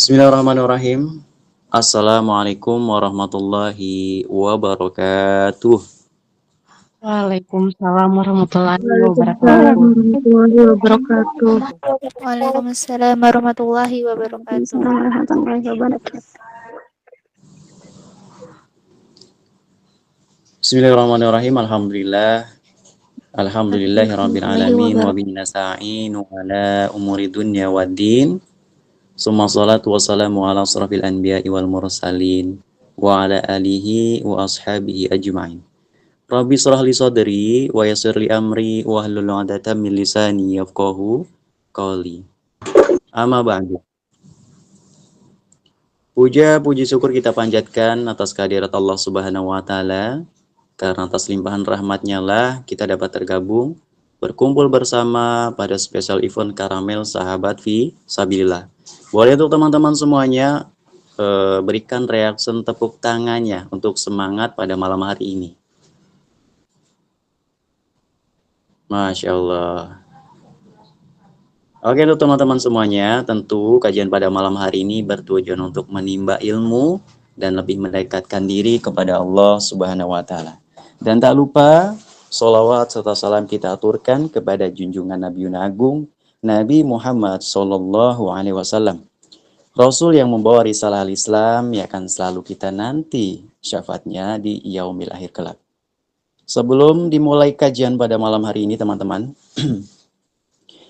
Bismillahirrahmanirrahim. Assalamualaikum warahmatullahi wabarakatuh. Waalaikumsalam warahmatullahi Waalaikumsalam wabarakatuh. warahmatullahi wabarakatuh. Waalaikumsalam warahmatullahi wabarakatuh. Waalaikumsalam warahmatullahi wabarakatuh. Bismillahirrahmanirrahim. Alhamdulillahirabbil alamin wa bihi nasta'inu ala umuri dunya waddin. Summa salatu wassalamu ala asrafil anbiya'i wal mursalin wa ala alihi wa ashabihi ajma'in. Rabbi shrah li sadri wa yassir li amri wa hlul 'uqdatam min lisani yafqahu qawli. Amma ba'du. Puja puji syukur kita panjatkan atas kehadirat Allah Subhanahu wa taala, karena atas limpahan rahmatnya lah kita dapat tergabung berkumpul bersama pada special event Karamel Sahabat Fi Sabilillah. Boleh untuk teman-teman semuanya berikan reaction tepuk tangannya untuk semangat pada malam hari ini. Masya Allah. Oke untuk teman-teman semuanya, tentu kajian pada malam hari ini bertujuan untuk menimba ilmu dan lebih mendekatkan diri kepada Allah Subhanahu wa taala. Dan tak lupa sholawat serta salam kita aturkan kepada junjungan Nabi Agung Nabi Muhammad Sallallahu Alaihi Wasallam, Rasul yang membawa risalah Islam yang akan selalu kita nanti syafaatnya di yaumil akhir kelak. Sebelum dimulai kajian pada malam hari ini teman-teman,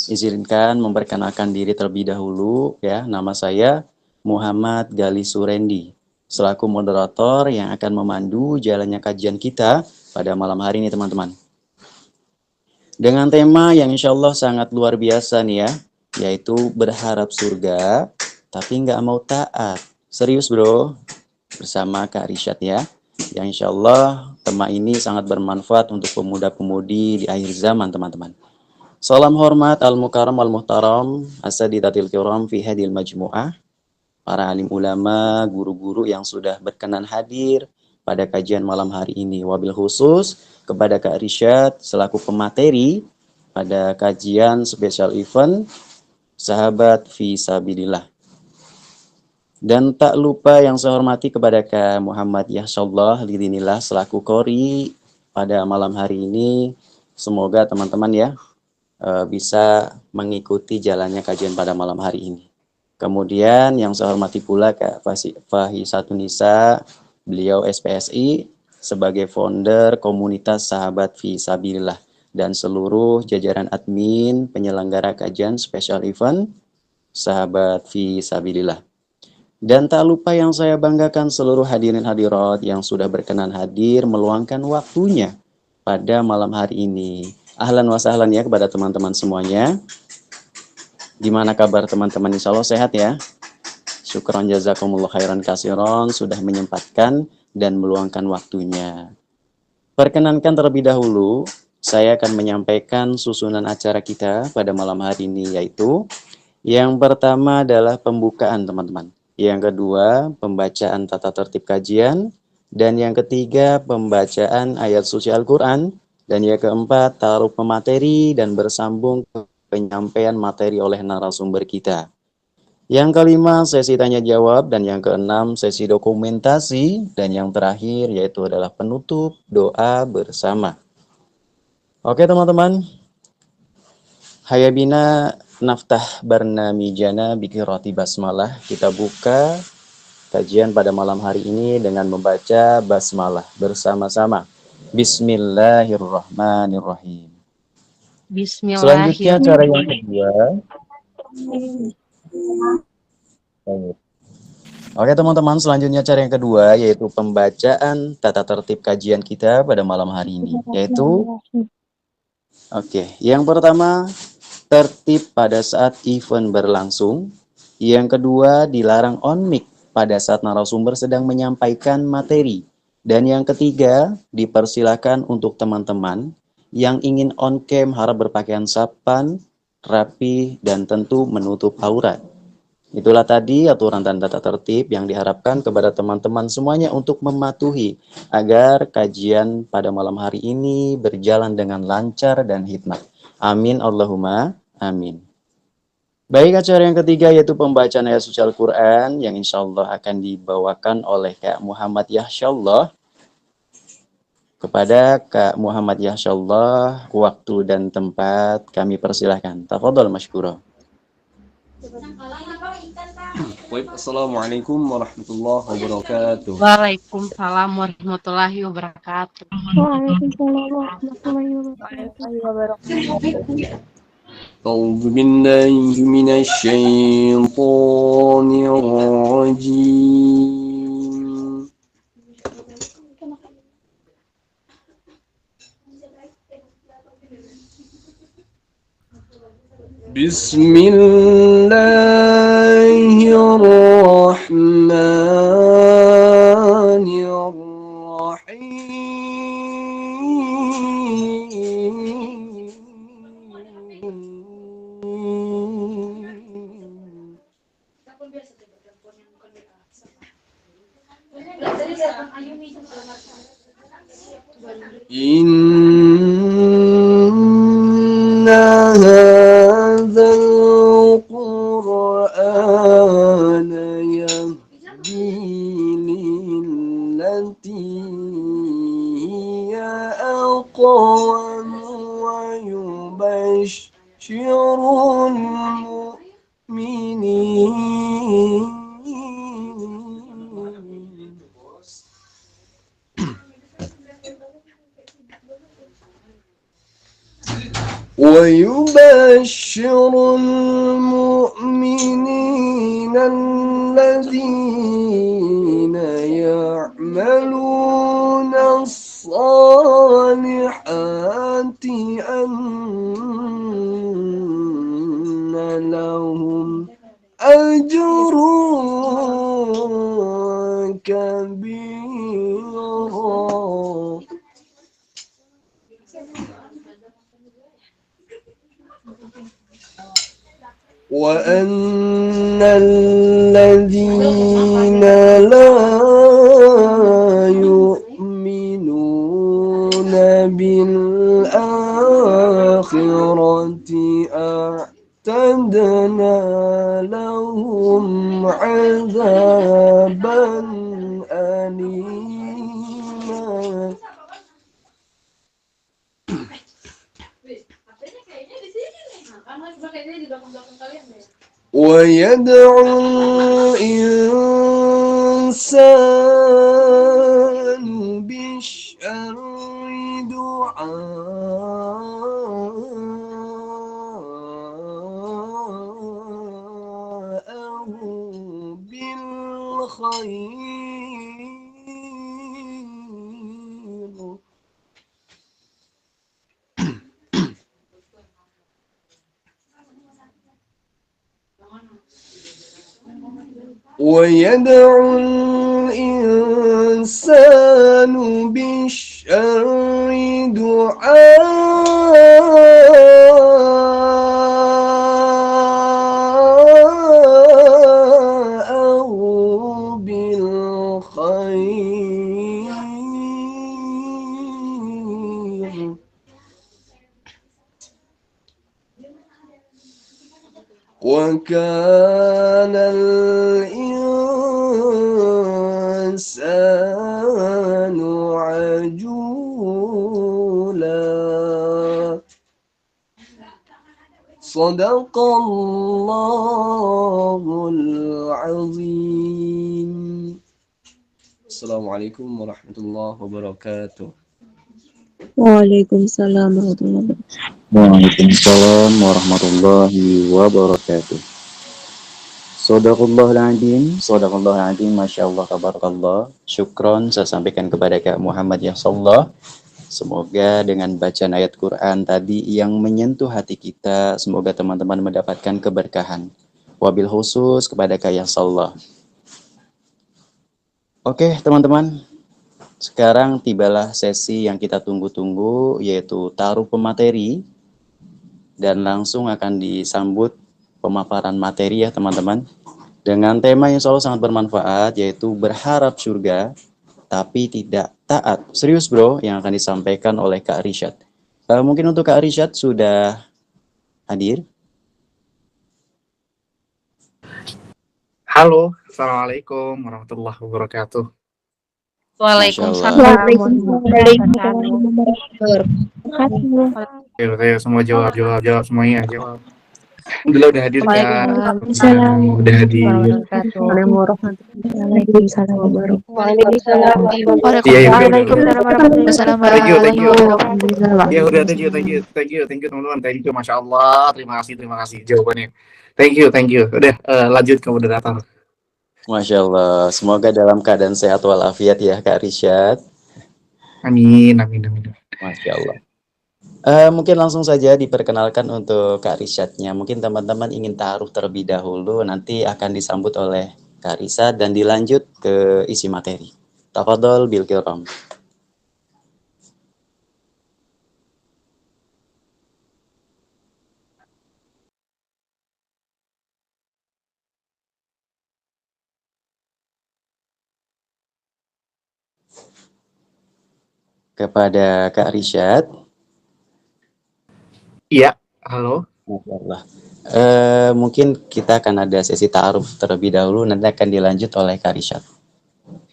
izinkan memperkenalkan diri terlebih dahulu ya. Nama saya Muhammad Gali Surendi, selaku moderator yang akan memandu jalannya kajian kita pada malam hari ini teman-teman. Dengan tema yang insya Allah sangat luar biasa nih ya, yaitu berharap surga tapi nggak mau taat. Serius bro, bersama Kak Rishad ya. Yang insya Allah tema ini sangat bermanfaat untuk pemuda-pemudi di akhir zaman teman-teman. Salam hormat al-mukarram al-muhtaram as-sadidatil kiram fi hadil majmu'ah, para alim ulama, guru-guru yang sudah berkenan hadir pada kajian malam hari ini. Wabil khusus kepada Kak Rishad selaku pemateri pada kajian special event Sahabat Fi Sabilillah. Dan tak lupa yang saya hormati kepada Kak Muhammad Yahsallah Lidinillah selaku Qori pada malam hari ini. Semoga teman-teman ya bisa mengikuti jalannya kajian pada malam hari ini. Kemudian yang saya hormati pula Kak Fahisatunisa, beliau SPSI sebagai founder komunitas Sahabat Fi Sabilillah dan seluruh jajaran admin penyelenggara kajian special event Sahabat Fi Sabilillah. Dan tak lupa yang saya banggakan seluruh hadirin hadirat yang sudah berkenan hadir meluangkan waktunya pada malam hari ini. Ahlan wa sahlan ya kepada teman-teman semuanya. Gimana kabar teman-teman? Insya Allah sehat ya. Syukran jazakumullah khairan kasiron sudah menyempatkan dan meluangkan waktunya. Perkenankan terlebih dahulu, saya akan menyampaikan susunan acara kita pada malam hari ini, yaitu yang pertama adalah pembukaan teman-teman. Yang kedua, pembacaan tata tertib kajian. Dan yang ketiga, pembacaan ayat suci Al-Quran. Dan yang keempat, taruh pemateri dan bersambung ke penyampaian materi oleh narasumber kita. Yang kelima, sesi tanya jawab. Dan yang keenam, sesi dokumentasi. Dan yang terakhir, yaitu adalah penutup doa bersama. Oke teman-teman. Hayabina naftah barnamijana bikirati basmalah. Kita buka kajian pada malam hari ini dengan membaca basmalah bersama-sama. Bismillahirrahmanirrahim. Selanjutnya cara yang kedua. Oke teman-teman, selanjutnya cara yang kedua yaitu pembacaan tata tertib kajian kita pada malam hari ini. Yaitu, yang pertama, tertib pada saat event berlangsung. Yang kedua, dilarang on mic pada saat narasumber sedang menyampaikan materi. Dan yang ketiga, dipersilakan untuk teman-teman yang ingin on cam harap berpakaian sopan, rapi, dan tentu menutup aurat. Itulah tadi aturan dan tata tertib yang diharapkan kepada teman-teman semuanya untuk mematuhi agar kajian pada malam hari ini berjalan dengan lancar dan hikmat. Amin Allahumma amin. Baik, acara yang ketiga yaitu pembacaan ayat suci Al-Quran yang insya Allah akan dibawakan oleh Kak Muhammad Yahsyallah. Kepada Kak Muhammad Yahsyallah, waktu dan tempat kami persilahkan. Tafadhol masykurah. Baik, Assalamualaikum warahmatullahi wabarakatuh. Waalaikumsalam warahmatullahi wabarakatuh. Waalaikumsalam warahmatullahi wabarakatuh. أعوذ بالله من الشيطان الرجيم. بسم الله الرحمن الرحيم. إن هذا القرآن يهدي للتي هي أقوم ويبشر المؤمنين الذين يعملون الصالحات أن لهم أجر كبيرا وأن الذين لا يؤمنون بالآخرة أعتدنا لهم عذابا أليما ويدعو الإنسان بالشر دعاءه بالخير ويدعو الإنسان بالشر دعاءه بالخير وكان الإنسان عجولا صدق الله العظيم. Assalamualaikum warahmatullahi wabarakatuh. Waalaikumsalam warahmatullahi wabarakatuh. Waalaikumsalam warahmatullahi wabarakatuh. Shadaqallahul adzim, Masya Allah, tabarakallah. Syukron saya sampaikan kepada Kak Muhammad Yahsyallah. Semoga dengan bacaan ayat Quran tadi yang menyentuh hati kita, semoga teman-teman mendapatkan keberkahan. Wabil khusus kepada Kak Yahsyallah. Oke teman-teman, sekarang tibalah sesi yang kita tunggu-tunggu, yaitu taruh pemateri. Dan langsung akan disambut pemaparan materi ya teman-teman. Dengan tema yang selalu sangat bermanfaat, yaitu berharap surga, tapi tidak taat. Serius bro, yang akan disampaikan oleh Kak Rishad. Mungkin untuk Kak Rishad sudah hadir? Halo, Assalamualaikum warahmatullahi wabarakatuh. Waalaikumsalam Allah. warahmatullahi wabarakatuh. Ayo semua jawab semuanya, jawab. Alhamdulillah udah hadir Kak. Waalaikumsalam. Udah hadir. Waalaikumsalam warahmatullahi wabarakatuh. Iya, udah. Waalaikumsalam warahmatullahi Thank you. wabarakatuh. Ya udah, thank you teman-teman, thank you, masya Allah, terima kasih jawabannya. Thank you. Udah lanjut ke moderator. Masya Allah. Semoga dalam keadaan sehat walafiat ya Kak Rishad. Amin. Masya Allah. Mungkin langsung saja diperkenalkan untuk Kak Rishadnya. Mungkin teman-teman ingin taruh terlebih dahulu, nanti akan disambut oleh Kak Rishad dan dilanjut ke isi materi. Tafadhol bil kiram. Kepada Kak Rishad. Iya, halo. Masya Allah. Mungkin kita akan ada sesi ta'aruf terlebih dahulu, nanti akan dilanjut oleh Kak Rishad.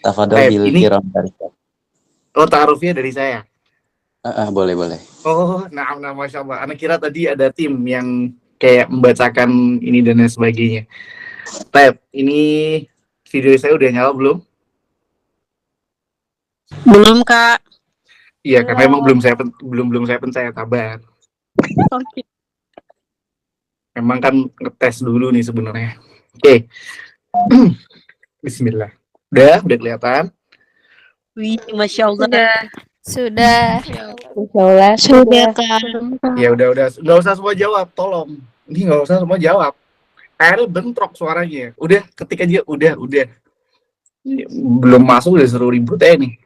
Tafadhol bil kiram Kak Rishad. Oh, ta'arufnya dari saya. Boleh. Oh, nah, masya Allah. Anak kira tadi ada tim yang kayak membacakan ini dan lain sebagainya. Tep, ini video saya udah nyala belum? Belum, Kak. Iya, karena emang belum saya pencet, kabar. Oke. Emang kan ngetes dulu nih sebenarnya. Oke. Bismillah. Udah kelihatan? Wih, Masya Allah. Sudah. Sudah Kak. Ya udah. Nggak usah semua jawab, tolong. Ini nggak usah semua jawab. Akhirnya bentrok suaranya. Udah, ketik aja. Udah. Belum masuk udah seru ribut nih.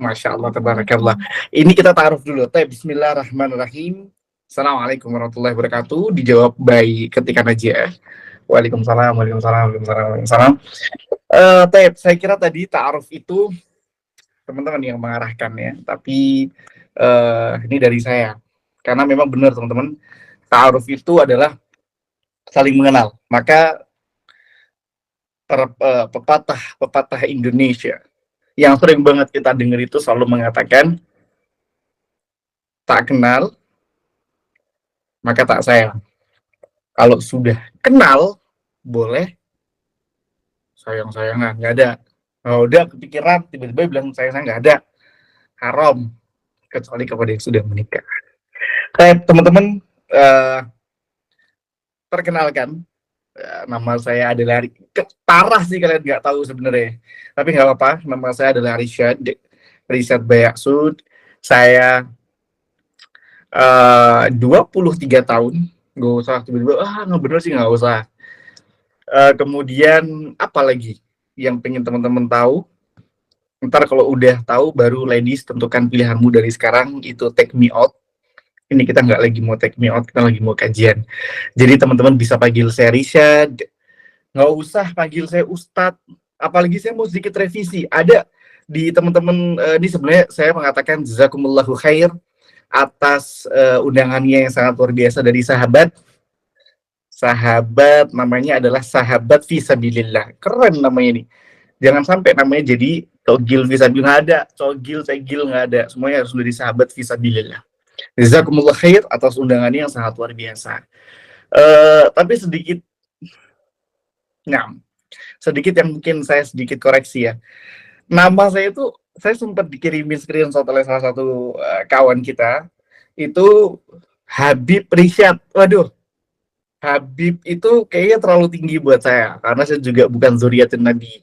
Masya Allah, tabarakallah. Ini kita taruh dulu. Bismillahirrahmanirrahim. Assalamualaikum warahmatullahi wabarakatuh. Dijawab by ketikan aja. Waalaikumsalam. Saya kira tadi ta'aruf itu teman-teman yang mengarahkan ya. Tapi ini dari saya. Karena memang benar teman-teman, ta'aruf itu adalah saling mengenal. Maka pepatah Indonesia yang sering banget kita dengar itu selalu mengatakan, tak kenal maka tak sayang. Kalau sudah kenal boleh sayang-sayangan, nggak ada. Oh, udah kepikiran tiba-tiba bilang sayang nggak ada, haram, kecuali kepada yang sudah menikah. Kayak teman-teman, perkenalkan, nama saya adalah parah sih kalian nggak tahu sebenarnya, tapi nggak apa-apa. Nama saya adalah Rishad Bayaksud. Saya 23 tahun. Nggak usah tiba-tiba nggak bener sih, nggak usah. Kemudian apa lagi yang pengen teman-teman tahu? Ntar kalau udah tahu baru ladies tentukan pilihanmu dari sekarang. Itu take me out. Ini kita nggak lagi mau take me out, kita lagi mau kajian. Jadi teman-teman bisa panggil saya Rishad, nggak usah panggil saya Ustadz. Apalagi saya mau sedikit revisi. Ada di teman-teman, ini sebenarnya saya mengatakan jazakumullahu khair atas undangannya yang sangat luar biasa dari sahabat namanya adalah sahabat fisabilillah. Keren namanya ini. Jangan sampai namanya jadi cogil fisabilillah, nggak ada. Cogil, cegil, nggak ada. Semuanya harus dari sahabat fisabilillah. Jazakumullah khair atas undangannya yang sangat luar biasa. Tapi sedikit yang mungkin saya sedikit koreksi ya. Nama saya itu, saya sempat dikirimin screenshot oleh salah satu kawan kita. Itu Habib Rishad. Waduh, Habib itu kayaknya terlalu tinggi buat saya. Karena saya juga bukan zuriatun Nabi.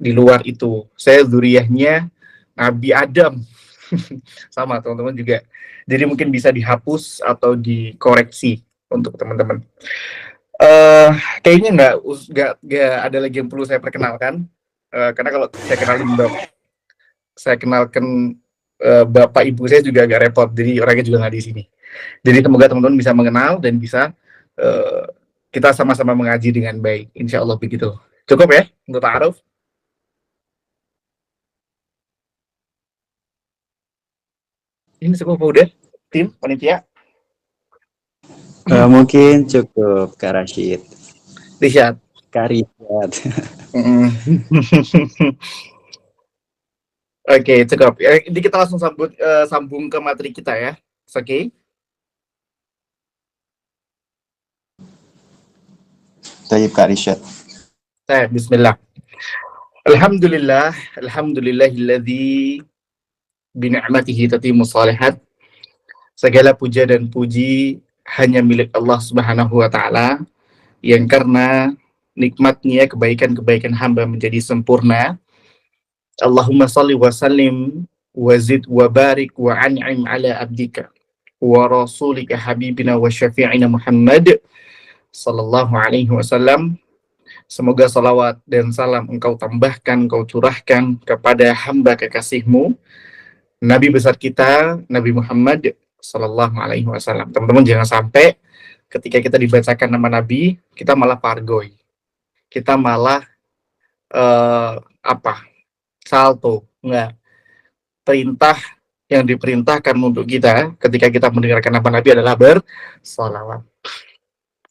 Di luar itu, saya zuriahnya Nabi Adam. Sama teman-teman juga. Jadi mungkin bisa dihapus atau dikoreksi untuk teman-teman. Kayaknya nggak ada lagi yang perlu saya perkenalkan. Karena kalau saya kenalkan bapak ibu saya juga agak repot. Jadi orangnya juga nggak di sini. Jadi semoga teman-teman bisa mengenal dan bisa kita sama-sama mengaji dengan baik. Insya Allah begitu. Cukup ya untuk ta'aruf? Ini cukup udah, tim panitia? Mungkin cukup Kak Rashid. Rishad. Kak Richard. Mm. Oke, cukup. Ini kita langsung sambung ke materi kita ya. Oke. Tayyib Kak Richard. Bismillah. Alhamdulillah, alhamdulillahilladzi bi ni'matihi tatimmu shalihat. Segala puja dan puji hanya milik Allah Subhanahu wa taala yang karena nikmatnya kebaikan-kebaikan hamba menjadi sempurna. Allahumma salli wa sallim wa zid wa barik wa an'im ala abdika wa rasulika habibina wa syafi'ina Muhammad sallallahu alaihi wasallam. Semoga salawat dan salam engkau tambahkan, engkau curahkan kepada hamba kekasihmu, Nabi besar kita, Nabi Muhammad sallallahu alaihi wasallam. Teman-teman jangan sampai ketika kita dibacakan nama Nabi, kita malah pargoy. Kita malah salto, enggak. Perintah yang diperintahkan untuk kita ketika kita mendengarkan nama Nabi adalah bersalawat.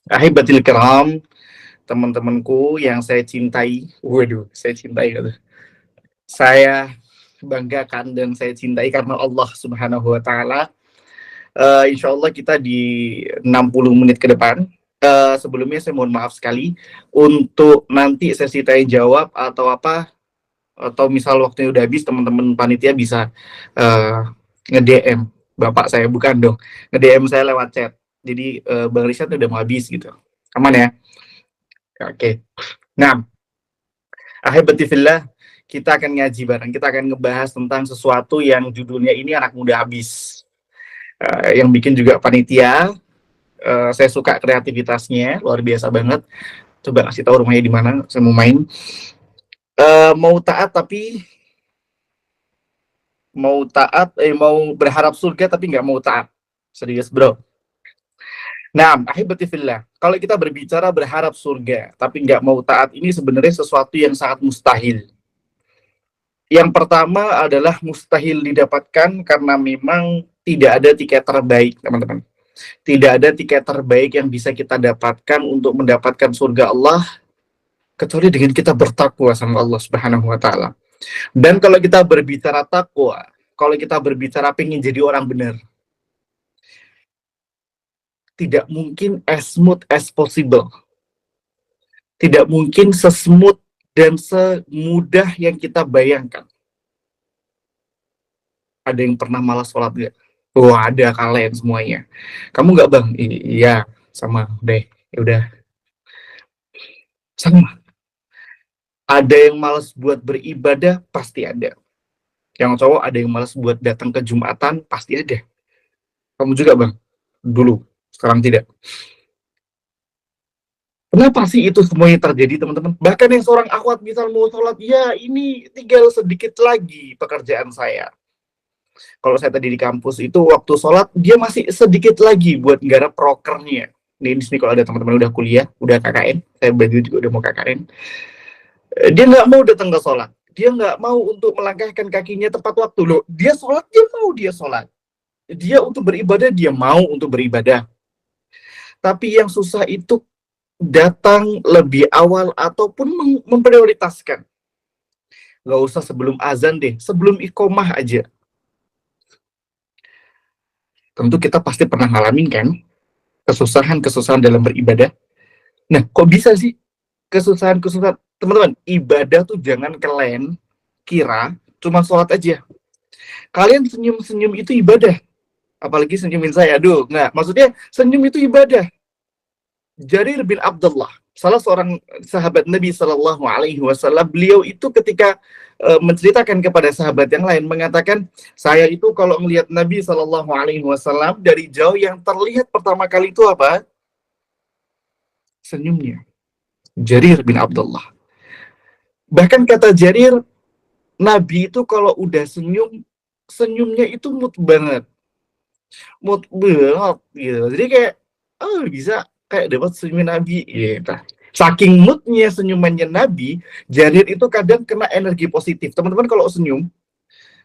Ahibatil kiram, teman-temanku yang saya cintai, saya banggakan dan saya cintai karena Allah Subhanahu wa taala. Insya Allah kita di 60 menit ke depan. Sebelumnya saya mohon maaf sekali untuk nanti sesi tanya jawab atau misal waktunya udah habis, teman-teman panitia bisa nge-DM bapak saya, bukan dong, nge-DM saya lewat chat. Jadi Bang Richard udah mau habis gitu. Aman ya? Oke. Nah, ahibati fillah, kita akan ngaji bareng. Kita akan ngebahas tentang sesuatu yang judulnya ini anak muda habis. Yang bikin juga panitia. Saya suka kreativitasnya, luar biasa banget. Coba kasih tahu rumahnya di mana, saya mau main. Mau berharap surga tapi nggak mau taat. Serius bro. Nah, ahibati fillah, kalau kita berbicara berharap surga tapi nggak mau taat, ini sebenarnya sesuatu yang sangat mustahil. Yang pertama adalah mustahil didapatkan karena memang tidak ada tiket terbaik, teman-teman. Tidak ada tiket terbaik yang bisa kita dapatkan untuk mendapatkan surga Allah kecuali dengan kita bertakwa sama Allah Subhanahu wa taala. Dan kalau kita berbicara takwa, kalau kita berbicara pengen jadi orang benar, tidak mungkin as smooth as possible. Tidak mungkin sesmooth dan semudah yang kita bayangkan. Ada yang pernah malas sholat gak? Oh, ada kalian semuanya. Kamu nggak bang? Iya, sama deh. Ya udah. Sama. Ada yang malas buat beribadah, pasti ada. Yang cowok ada yang malas buat datang ke Jumatan, pasti ada. Kamu juga bang? Dulu, sekarang tidak. Kenapa sih itu semuanya terjadi, teman-teman? Bahkan yang seorang akhwat misal mau sholat, ya ini tinggal sedikit lagi pekerjaan saya. Kalau saya tadi di kampus itu waktu sholat, dia masih sedikit lagi buat nggarap prokernya. Ini di sini kalau ada teman-teman udah kuliah, udah KKN, saya baju juga udah mau KKN. Dia nggak mau datang ke sholat. Dia nggak mau untuk melangkahkan kakinya tepat waktu. Loh, dia sholat, dia mau dia sholat. Dia untuk beribadah, dia mau untuk beribadah. Tapi yang susah itu datang lebih awal ataupun memprioritaskan. Nggak usah sebelum azan deh, sebelum iqomah aja. Tentu kita pasti pernah ngalamin kan kesusahan-kesusahan dalam beribadah. Nah, kok bisa sih kesusahan-kesusahan? Teman-teman, ibadah tuh jangan kalian kira cuma sholat aja. Kalian senyum-senyum itu ibadah. Apalagi senyumin saya, aduh, nggak. Maksudnya senyum itu ibadah. Jarir bin Abdullah, salah seorang sahabat Nabi Shallallahu Alaihi Wasallam, beliau itu ketika menceritakan kepada sahabat yang lain mengatakan, saya itu kalau melihat Nabi Shallallahu Alaihi Wasallam dari jauh yang terlihat pertama kali itu apa? Senyumnya. Jarir bin Abdullah. Bahkan kata Jarir, Nabi itu kalau udah senyum, senyumnya itu mood banget gitu. Jadi kayak, bisa kayak dapat senyum Nabi gitu. Saking moodnya senyumannya Nabi, Jarir itu kadang kena energi positif. Teman-teman kalau senyum,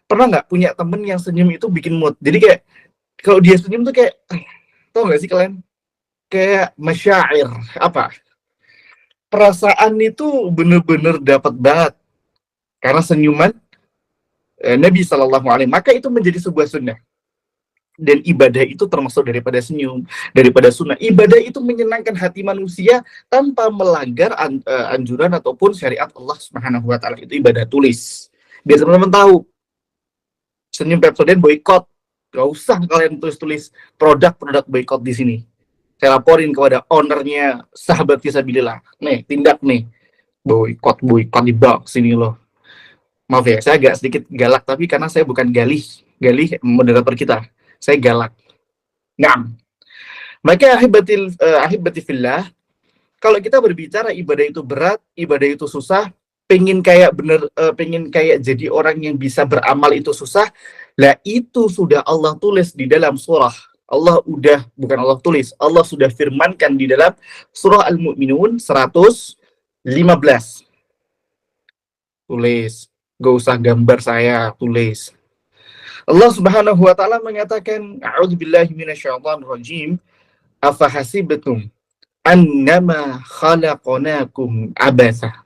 pernah nggak punya temen yang senyum itu bikin mood? Jadi kayak, kalau dia senyum tuh kayak, tau nggak sih kalian? Kayak masyair, apa? perasaan itu bener-bener dapat banget karena senyuman Nabi Shallallahu Alaihi Wasallam. Maka itu menjadi sebuah sunnah. Dan ibadah itu termasuk daripada senyum, daripada sunnah. Ibadah itu menyenangkan hati manusia tanpa melanggar anjuran ataupun syariat Allah Subhanahu Wa Taala. Itu ibadah tulis. Biar teman-teman tahu. Senyum Pepsodent boykot. Gak usah kalian tulis-tulis produk-produk boykot di sini. Saya laporin kepada ownernya Sahabat Fisabilillah. Nih, tindak nih. Boykot di box sini loh. Maaf ya, saya agak sedikit galak, tapi karena saya bukan Galih moderator kita. Saya galak. Nah, maka ahibati fillah, kalau kita berbicara ibadah itu berat, ibadah itu susah, pengen kayak jadi orang yang bisa beramal itu susah, lah itu sudah Allah tulis di dalam surah. Allah sudah firmankan di dalam surah Al-Mu'minun 115. Tulis, gak usah gambar saya, tulis. Allah Subhanahu wa taala mengatakan, a'udzubillahi minasyaitonir rajim, afahasibatum annama khalaqnakum abatha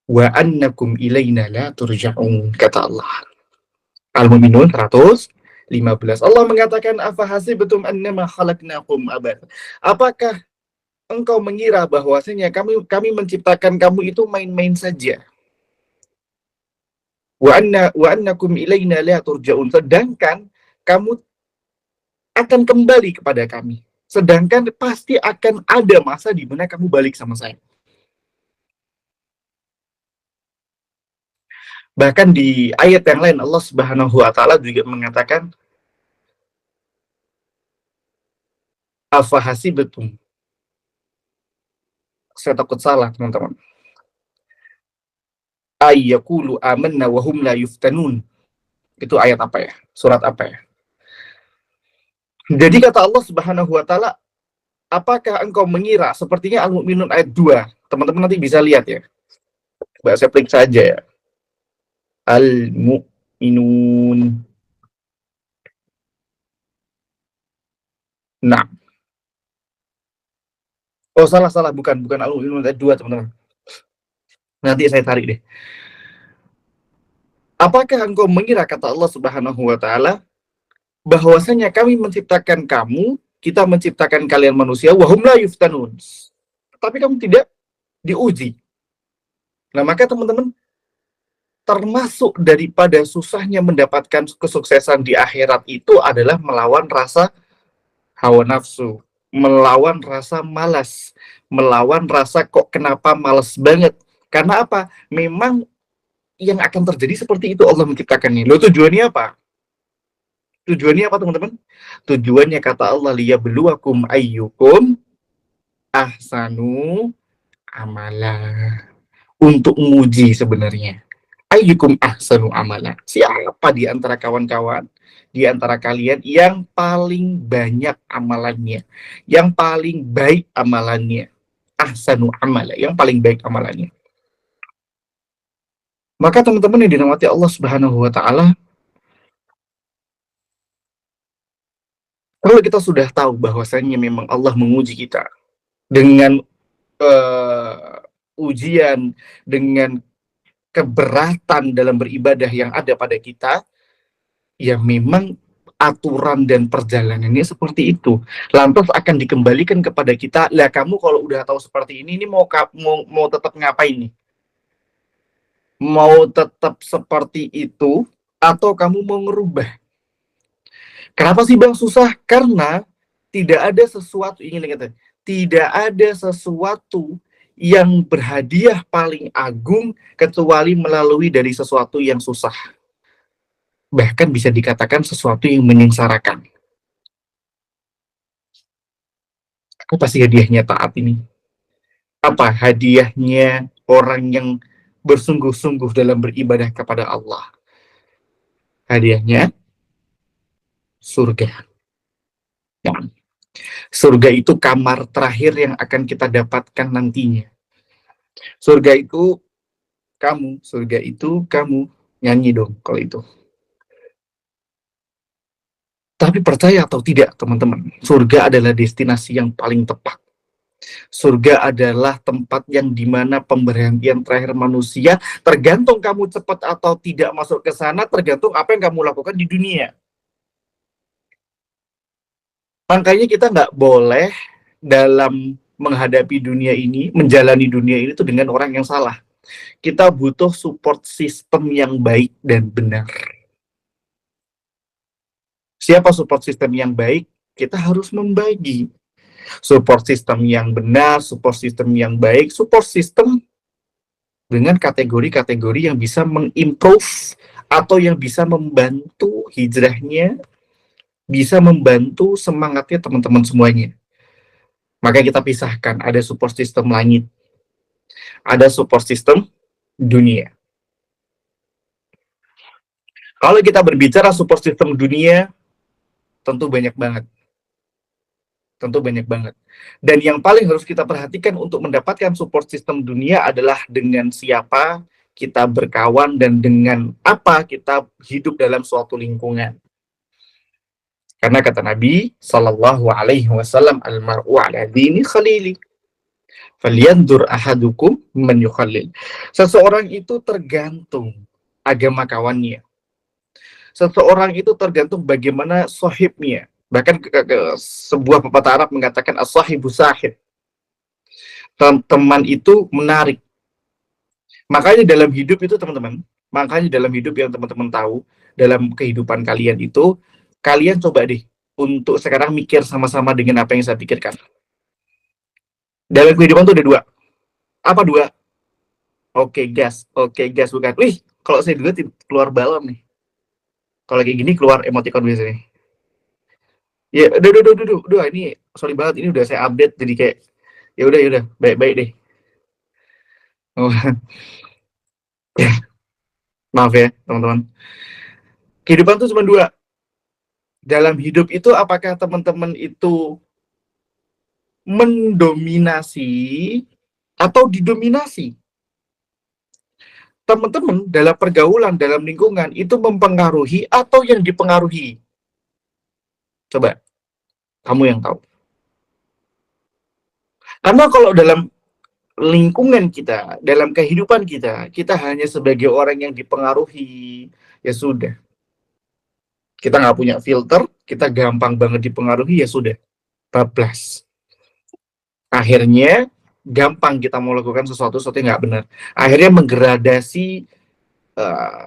wa annakum ilaina la turja'un, kata Allah. Al-Mu'minun 115. Allah mengatakan, afahasibatum annama khalaqnakum abatha. Apakah engkau mengira bahwasanya kami menciptakan kamu itu main-main saja? Wa annakum ilaina la turja'un, sedangkan kamu akan kembali kepada kami. Sedangkan pasti akan ada masa di mana kamu balik sama saya. Bahkan di ayat yang lain Allah Subhanahu wa taala juga mengatakan, afahasibatum. Saya takut salah, teman-teman. Ayyaqulu amanna wa hum la yuftanun. Itu ayat apa ya? Surat apa ya? Jadi kata Allah Subhanahu wa taala, apakah engkau mengira, sepertinya Al-Mu'minun ayat 2. Teman-teman nanti bisa lihat ya. Coba saya klik saja ya. Al-Mu'minun. Nah. Oh, salah, bukan Al-Mu'minun ayat 2, teman-teman. Nanti saya tarik deh. Apakah engkau mengira, kata Allah Subhanahu wa taala, bahwasanya kami menciptakan kamu, kita menciptakan kalian manusia, wa hum la yuftanun. Tapi kamu tidak diuji. Nah, maka teman-teman, termasuk daripada susahnya mendapatkan kesuksesan di akhirat itu adalah melawan rasa hawa nafsu, melawan rasa malas, melawan rasa kok kenapa malas banget. Karena apa? Memang yang akan terjadi seperti itu Allah menciptakannya. Loh, tujuannya apa? Tujuannya apa, teman-teman? Tujuannya kata Allah, liyabluwakum ayyukum ahsanu amala. Untuk menguji sebenarnya. Ayyukum ahsanu amala. Siapa di antara kawan-kawan, di antara kalian yang paling banyak amalannya, yang paling baik amalannya. Ahsanu amala, yang paling baik amalannya. Maka teman-teman yang dirahmati Allah Subhanahu wa taala, kalau kita sudah tahu bahwasanya memang Allah menguji kita dengan ujian, dengan keberatan dalam beribadah yang ada pada kita, ya memang aturan dan perjalanannya seperti itu. Lantas akan dikembalikan kepada kita, lah kamu kalau udah tahu seperti ini mau tetap ngapain nih? Mau tetap seperti itu atau kamu mau ngerubah? Kenapa sih Bang susah? Karena tidak ada sesuatu, tidak ada sesuatu yang berhadiah paling agung kecuali melalui dari sesuatu yang susah. Bahkan bisa dikatakan sesuatu yang menyengsarakan. Apa sih hadiahnya taat ini? Apa hadiahnya orang yang bersungguh-sungguh dalam beribadah kepada Allah? Hadiahnya surga. Ya. Surga itu kamar terakhir yang akan kita dapatkan nantinya. Surga itu kamu. Nyanyi dong kalau itu. Tapi percaya atau tidak, teman-teman, surga adalah destinasi yang paling tepat. Surga adalah tempat yang dimana pemberhentian terakhir manusia. Tergantung kamu cepat atau tidak masuk ke sana, tergantung apa yang kamu lakukan di dunia. Makanya kita nggak boleh dalam menghadapi dunia ini, menjalani dunia ini tuh dengan orang yang salah. Kita butuh support system yang baik dan benar. Siapa support system yang baik? Kita harus membagi. Support system yang benar, support system yang baik, support system dengan kategori-kategori yang bisa mengimprove atau yang bisa membantu hijrahnya, bisa membantu semangatnya teman-teman semuanya. Maka kita pisahkan, ada support system langit, ada support system dunia. Kalau kita berbicara support system dunia, tentu banyak banget. Dan yang paling harus kita perhatikan untuk mendapatkan support system dunia adalah dengan siapa kita berkawan dan dengan apa kita hidup dalam suatu lingkungan. Karena kata Nabi sallallahu alaihi wasallam, al-mar'u ala dini khalili. Falyanzur ahadukum man yukhallil. Seseorang itu tergantung agama kawannya. Seseorang itu tergantung bagaimana sohibnya. Bahkan sebuah pepatah Arab mengatakan as-sahibu sahib. Teman itu menarik. Makanya dalam hidup itu teman-teman, yang teman-teman tahu, dalam kehidupan kalian itu, kalian coba deh untuk sekarang mikir sama-sama dengan apa yang saya pikirkan. Dalam kehidupan itu ada dua. Apa dua? Oke gas, bukan. Wih, kalau saya dulu keluar balon nih. Kalau kayak gini keluar emoticon biasanya. Ya, udah, ini sorry banget, ini udah saya update jadi kayak ya udah, baik deh. Oh. Ya, maaf ya teman-teman. Kehidupan itu cuma dua. Dalam hidup itu apakah teman-teman itu mendominasi atau didominasi? Teman-teman dalam pergaulan, dalam lingkungan itu mempengaruhi atau yang dipengaruhi? Coba, kamu yang tahu. Karena kalau dalam lingkungan kita, dalam kehidupan kita, kita hanya sebagai orang yang dipengaruhi, ya sudah. Kita nggak punya filter, kita gampang banget dipengaruhi, ya sudah. Bablas. Akhirnya, gampang kita mau lakukan sesuatu yang nggak benar. Akhirnya menggradasi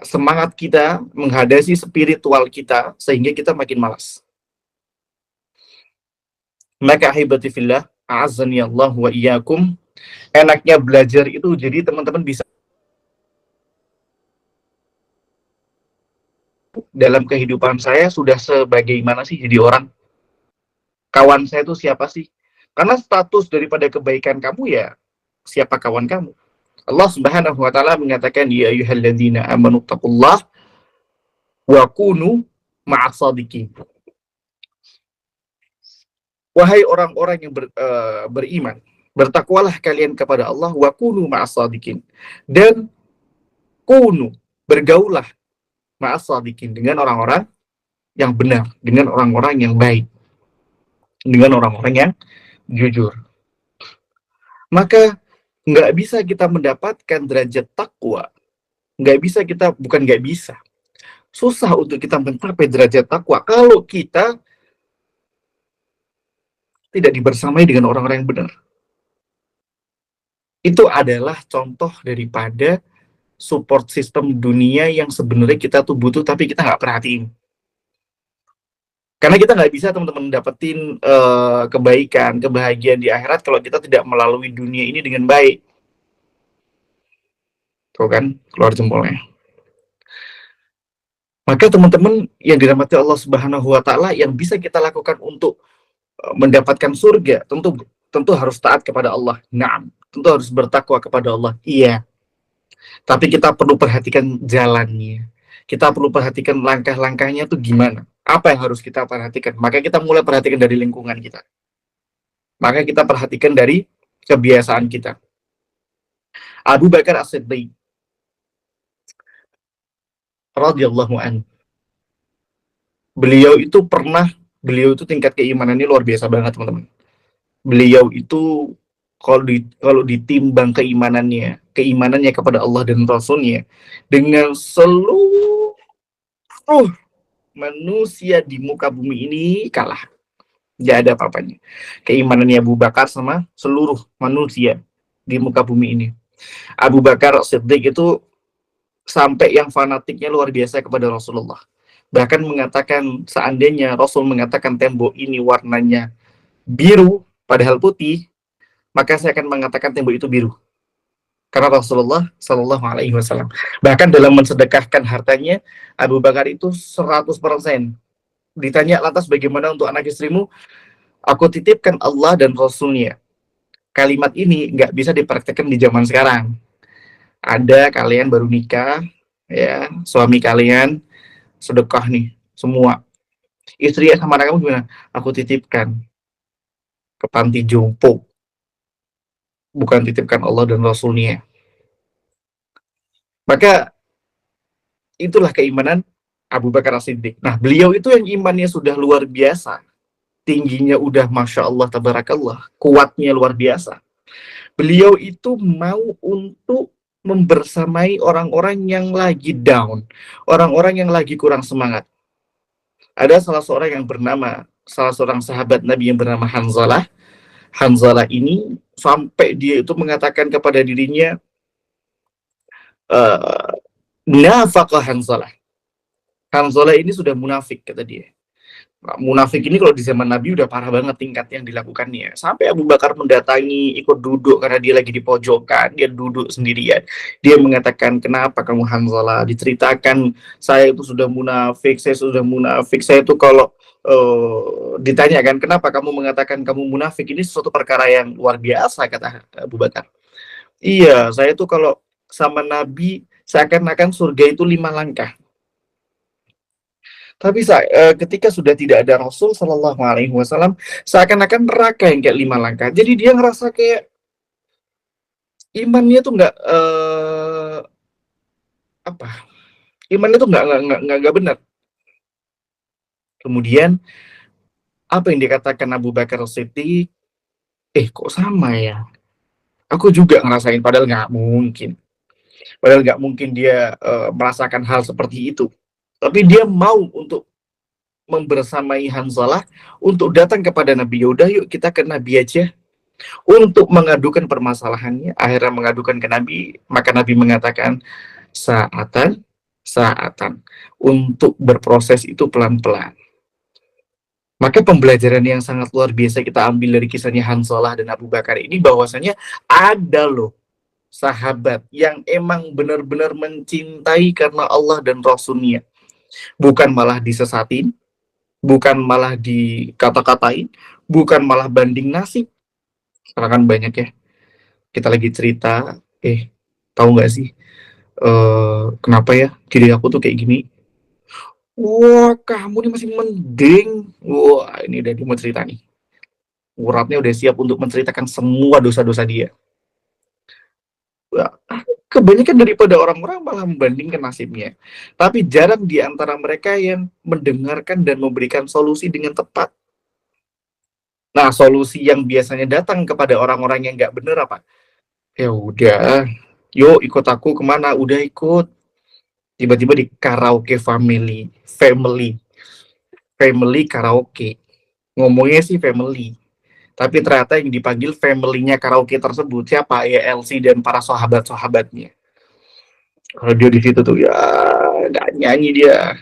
semangat kita, menghadasi spiritual kita, sehingga kita makin malas. Maka ahibati fillah, a'azzani Allah wa iyyakum. Enaknya belajar itu jadi teman-teman bisa dalam kehidupan saya sudah sebagaimana sih jadi orang. Kawan saya itu siapa sih? Karena status daripada kebaikan kamu ya siapa kawan kamu. Allah Subhanahu wa taala mengatakan ya ayyuhalladzina amanu taqullaha wa kunu ma'as shadiqin. Wahai orang-orang yang beriman, bertakwalah kalian kepada Allah wa kunu ma'as shadiqin. Dan kunu, bergaulah ma'as shadiqin dengan orang-orang yang benar, dengan orang-orang yang baik, dengan orang-orang yang jujur. Maka nggak bisa kita mendapatkan derajat takwa. Bukan nggak bisa. Susah untuk kita mencapai derajat takwa kalau kita tidak dibersamai dengan orang-orang yang benar. Itu adalah contoh daripada support system dunia yang sebenarnya kita tuh butuh tapi kita nggak perhatiin. Karena kita nggak bisa teman-teman dapetin kebaikan, kebahagiaan di akhirat kalau kita tidak melalui dunia ini dengan baik. Tuh kan, keluar jempolnya. Maka teman-teman yang dirahmati Allah Subhanahu wa taala, yang bisa kita lakukan untuk mendapatkan surga, tentu harus taat kepada Allah. Naam, tentu harus bertakwa kepada Allah. Iya. Tapi kita perlu perhatikan jalannya. Kita perlu perhatikan langkah-langkahnya itu gimana. Apa yang harus kita perhatikan? Maka kita mulai perhatikan dari lingkungan kita. Maka kita perhatikan dari kebiasaan kita. Abu Bakar As-Siddiq radhiyallahu anhu. Beliau itu tingkat keimanannya luar biasa banget, teman-teman. Beliau itu kalau ditimbang keimanannya kepada Allah dan Rasulnya dengan seluruh manusia di muka bumi ini kalah. Nggak ada apa-apanya. Keimanannya Abu Bakar sama seluruh manusia di muka bumi ini. Abu Bakar Siddiq itu sampai yang fanatiknya luar biasa kepada Rasulullah. Bahkan mengatakan seandainya Rasul mengatakan tembok ini warnanya biru padahal putih, maka saya akan mengatakan tembok itu biru. Karena Rasulullah Shallallahu Alaihi Wasallam bahkan dalam mensedekahkan hartanya, Abu Bakar itu 100%. Ditanya lantas bagaimana untuk anak istrimu? Aku titipkan Allah dan Rasulnya. Kalimat ini nggak bisa dipraktekkan di zaman sekarang. Ada kalian baru nikah, ya suami kalian sedekah nih semua. Istri sama anak kamu gimana? Aku titipkan ke panti jompo. Bukan titipkan Allah dan Rasulnya. Maka itulah keimanan Abu Bakar As-Siddiq. Nah, beliau itu yang imannya sudah luar biasa. Tingginya udah Masya Allah, Tabarakallah. Kuatnya luar biasa. Beliau itu mau untuk membersamai orang-orang yang lagi down. Orang-orang yang lagi kurang semangat. Ada salah seorang sahabat Nabi yang bernama Hanzalah. Hanzalah ini sampai dia itu mengatakan kepada dirinya, nafaqah Hanzalah. Hanzalah ini sudah munafik, kata dia. Nah, munafik ini kalau di zaman Nabi udah parah banget tingkat yang dilakukannya. Sampai Abu Bakar mendatangi, ikut duduk karena dia lagi di pojokan, dia duduk sendirian. Dia mengatakan, kenapa kamu Hanzalah? Diceritakan, saya itu sudah munafik, saya itu kalau ditanyakan, kenapa kamu mengatakan kamu munafik? Ini suatu perkara yang luar biasa, kata Abu Bakar. Iya, saya itu kalau sama Nabi, seakan-akan surga itu 5 langkah. Tapi ketika sudah tidak ada Rasul Shallallahu Alaihi Wasallam, seakan-akan neraka yang kayak 5 langkah. Jadi dia ngerasa kayak imannya tuh imannya tuh nggak benar. Kemudian apa yang dikatakan Abu Bakar Siddiq? Kok sama ya? Aku juga ngerasain, padahal nggak mungkin. Padahal nggak mungkin dia merasakan hal seperti itu. Tapi dia mau untuk membersamai Hanzalah untuk datang kepada Nabi. Yaudah yuk kita ke Nabi aja untuk mengadukan permasalahannya. Akhirnya mengadukan ke Nabi, maka Nabi mengatakan saatan untuk berproses itu pelan-pelan. Maka pembelajaran yang sangat luar biasa kita ambil dari kisahnya Hanzalah dan Abu Bakar ini, bahwasanya ada loh sahabat yang emang benar-benar mencintai karena Allah dan Rasulnya. Bukan malah disesatin, bukan malah dikata-katain, bukan malah banding nasib. Karena kan banyak ya, kita lagi cerita, tahu nggak sih, kenapa ya diri aku tuh kayak gini? Wah, kamu nih masih mending. Wah, ini udah dia mau cerita nih. Uratnya udah siap untuk menceritakan semua dosa-dosa dia. Wah, kebanyakan daripada orang-orang malah membandingkan nasibnya. Tapi jarang di antara mereka yang mendengarkan dan memberikan solusi dengan tepat. Nah, solusi yang biasanya datang kepada orang-orang yang nggak bener apa? Ya udah, yuk ikut aku kemana? Udah ikut. Tiba-tiba di karaoke family karaoke. Ngomongnya sih family. Tapi ternyata yang dipanggil family-nya karaoke tersebut siapa? Ya LC dan para sahabat-sahabatnya. Kalau dia di situ tuh ya nggak nyanyi dia.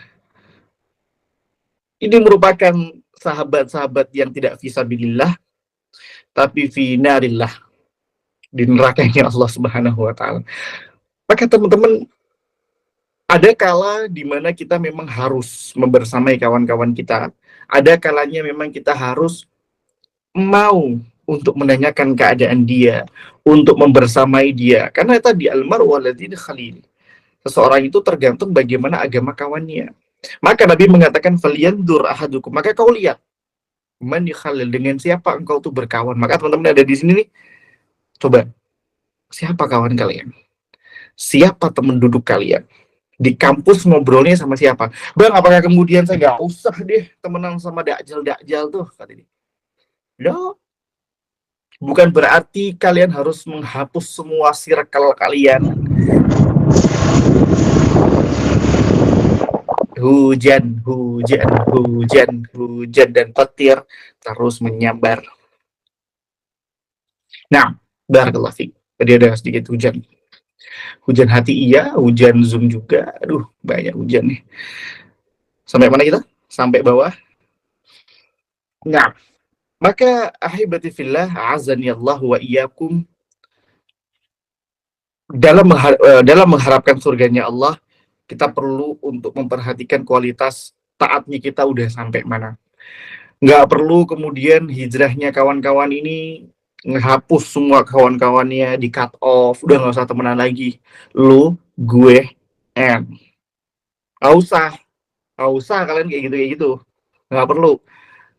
Ini merupakan sahabat-sahabat yang tidak fisabilillah, tapi finarillah, di nerakanya Allah Subhanahu Wa Taala. Maka teman-teman, ada kala di mana kita memang harus membersamai kawan-kawan kita. Ada kalanya memang kita harus mau untuk menanyakan keadaan dia, untuk membersamai dia. Karena tadi almaru waladin khalil. Seseorang itu tergantung bagaimana agama kawannya. Maka Nabi mengatakan falyandur ahadukum. Maka kau lihat man khalil, dengan siapa engkau tuh berkawan. Maka teman-teman ada di sini nih, coba siapa kawan kalian? Siapa teman duduk kalian? Di kampus ngobrolnya sama siapa? Bang, apakah kemudian saya nggak usah deh temenan sama dakjal tuh, kata dia. Loh, Bukan berarti kalian harus menghapus semua circle kalian. Hujan, hujan, hujan, hujan, dan petir terus menyambar. Nah, barakallahu fiik. Tadi ada sedikit hujan. Hujan hati iya, hujan Zoom juga. Aduh, banyak hujan nih. Sampai mana kita? Sampai bawah. Nah, maka ahibati fillah, azani Allah wa iyyakum, dalam mengharapkan surganya Allah, kita perlu untuk memperhatikan kualitas taatnya kita udah sampai mana. Nggak perlu kemudian hijrahnya kawan-kawan ini ngehapus semua kawan-kawannya, di cut off, udah nggak usah temenan lagi. Lu, gue, and. Nggak usah kalian kayak gitu. Nggak perlu.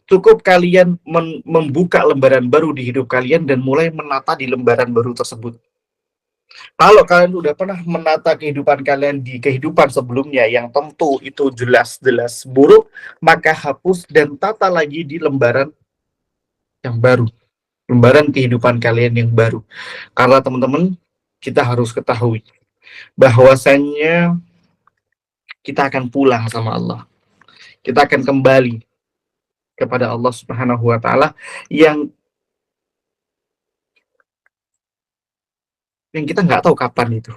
Cukup kalian membuka lembaran baru di hidup kalian dan mulai menata di lembaran baru tersebut. Kalau kalian udah pernah menata kehidupan kalian di kehidupan sebelumnya yang tentu itu jelas-jelas buruk, maka hapus dan tata lagi di lembaran yang baru. Lembaran kehidupan kalian yang baru. Karena teman-teman, kita harus ketahui bahwasannya kita akan pulang sama Allah. Kita akan kembali kepada Allah Subhanahu wa Ta'ala yang kita nggak tahu kapan itu.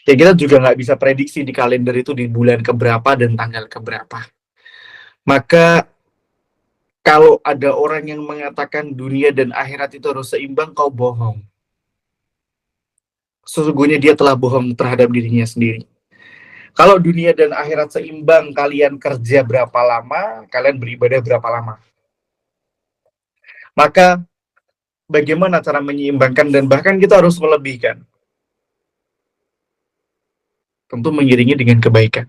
Ya kita juga nggak bisa prediksi di kalender itu di bulan keberapa dan tanggal keberapa. Maka kalau ada orang yang mengatakan dunia dan akhirat itu harus seimbang, kau bohong. Sesungguhnya dia telah bohong terhadap dirinya sendiri. Kalau dunia dan akhirat seimbang, kalian kerja berapa lama, kalian beribadah berapa lama. Maka bagaimana cara menyeimbangkan, dan bahkan kita harus melebihkan. Tentu mengiringi dengan kebaikan.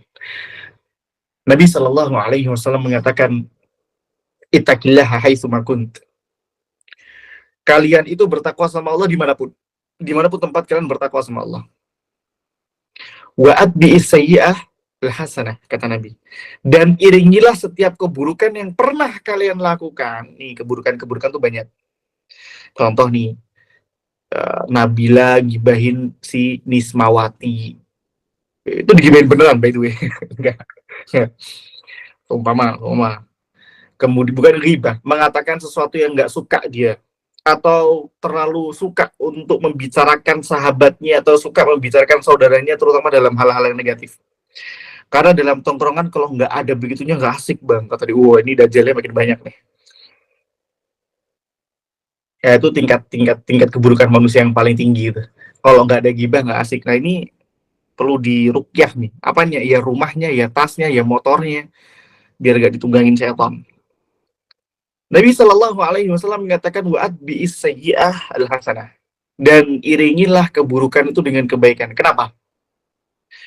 Nabi Shallallahu Alaihi Wasallam mengatakan, ittaqillaha haitsu ma kunt. Kalian itu bertakwa sama Allah dimanapun tempat kalian bertakwa sama Allah. Wa atbi'is sayyi'ah hasanah, kata Nabi. Dan iringilah setiap keburukan yang pernah kalian lakukan. Nih, keburukan-keburukan tuh banyak. Contoh nih, Nabila gibahin si Nismawati. Itu digibahin beneran, by the way. Enggak. Umpama. Kemudian bukan ghibah, mengatakan sesuatu yang nggak suka dia, atau terlalu suka untuk membicarakan sahabatnya, atau suka membicarakan saudaranya, terutama dalam hal-hal yang negatif. Karena dalam tongkrongan kalau nggak ada begitunya nggak asik bang, kata dia. Wah, ini dajalnya makin banyak nih. Ya itu tingkat keburukan manusia yang paling tinggi itu. Kalau nggak ada ghibah nggak asik. Nah ini perlu diruqyah nih. Apanya? Ya rumahnya, ya tasnya, ya motornya, biar nggak ditunggangin setan. Nabi Shallallahu Alaihi Wasallam mengatakan wa'ad bi'is sayyi'ah al-hasanah, dan iringilah keburukan itu dengan kebaikan. Kenapa?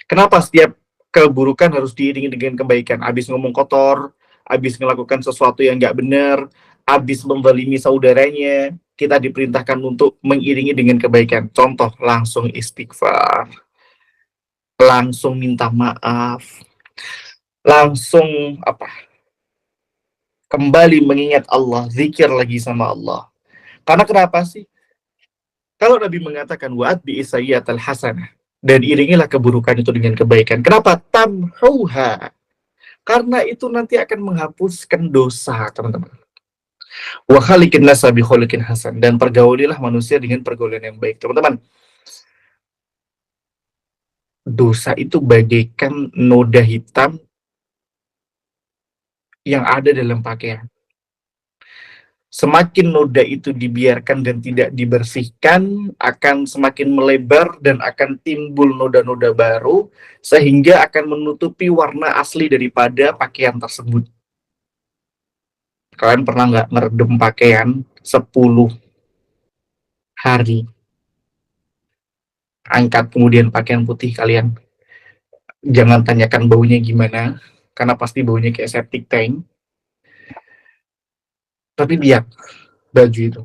Kenapa setiap keburukan harus diiringi dengan kebaikan? Abis ngomong kotor, abis melakukan sesuatu yang nggak benar, abis menzalimi saudaranya, kita diperintahkan untuk mengiringi dengan kebaikan. Contoh, langsung istighfar, langsung minta maaf, langsung kembali mengingat Allah, zikir lagi sama Allah. Karena kenapa sih? Kalau Nabi mengatakan wa'ad bi'is sayyi'atal hasanah, dan iringilah keburukan itu dengan kebaikan. Kenapa? Tamhuha. Karena itu nanti akan menghapuskan dosa, teman-teman. Wa khaliqin nasa bi khuluqin hasan, dan pergaulilah manusia dengan pergaulan yang baik. Teman-teman, dosa itu bagaikan noda hitam yang ada dalam pakaian. Semakin noda itu dibiarkan dan tidak dibersihkan, akan semakin melebar dan akan timbul noda-noda baru, sehingga akan menutupi warna asli daripada pakaian tersebut. Kalian pernah nggak ngeredam pakaian 10 hari? Angkat kemudian pakaian putih kalian. Jangan tanyakan baunya gimana, karena pasti baunya kayak septic tank. Tapi lihat baju itu.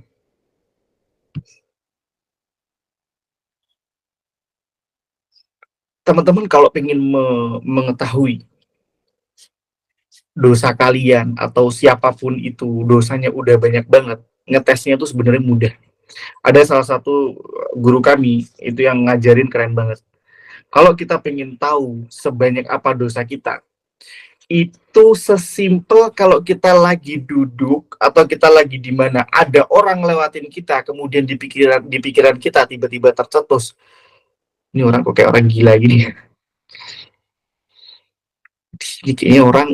Teman-teman kalau pengen mengetahui dosa kalian atau siapapun itu dosanya udah banyak banget, ngetesnya itu sebenarnya mudah. Ada salah satu guru kami itu yang ngajarin keren banget. Kalau kita pengen tahu sebanyak apa dosa kita, itu sesimpel kalau kita lagi duduk atau kita lagi di mana ada orang lewatin kita, kemudian di pikiran kita tiba-tiba tercetus, ini orang kok kayak orang gila gini. Kayaknya orang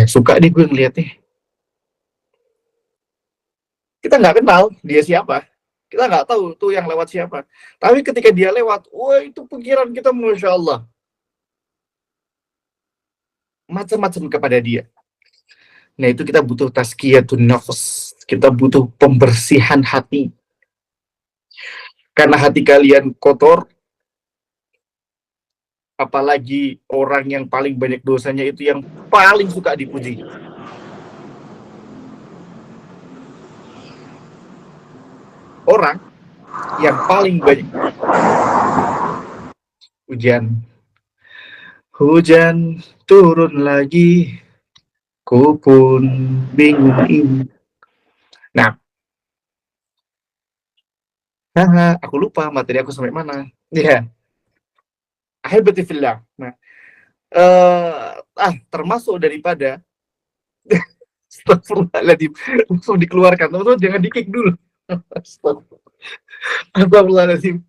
suka nih gue ngeliatnya. Kita nggak kenal dia siapa, kita nggak tahu tuh yang lewat siapa. Tapi ketika dia lewat, wah itu pikiran kita masya Allah macam-macam kepada dia. Nah itu kita butuh tazkiyatun nafs, kita butuh pembersihan hati. Karena hati kalian kotor, apalagi orang yang paling banyak dosanya itu yang paling suka dipuji. Orang yang paling banyak hujan turun lagi, ku pun bingung ini. Nah, aku lupa materi aku sampai mana. Ya, ahibatifillah. Nah, termasuk daripada astagfirullahaladzim, langsung dikeluarkan. Teman-teman jangan di-kick dulu. Astagfirullahaladzim.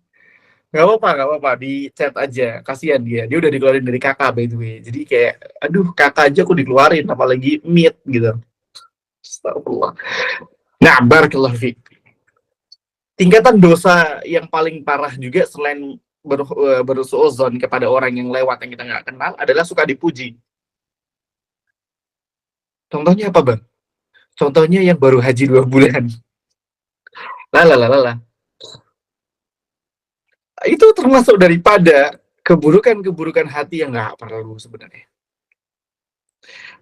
Gak apa-apa, di chat aja. Kasihan dia udah dikeluarin dari kakak by the way. Jadi kayak, aduh kakak aja aku dikeluarin, apalagi meet gitu. Astagfirullah. Nah, barakallahu fiik. Tingkatan dosa yang paling parah juga selain bersuuzon kepada orang yang lewat yang kita nggak kenal adalah suka dipuji. Contohnya apa, Bang? Contohnya yang baru haji 2 bulan. Lala. Itu termasuk daripada keburukan-keburukan hati yang nggak perlu sebenarnya.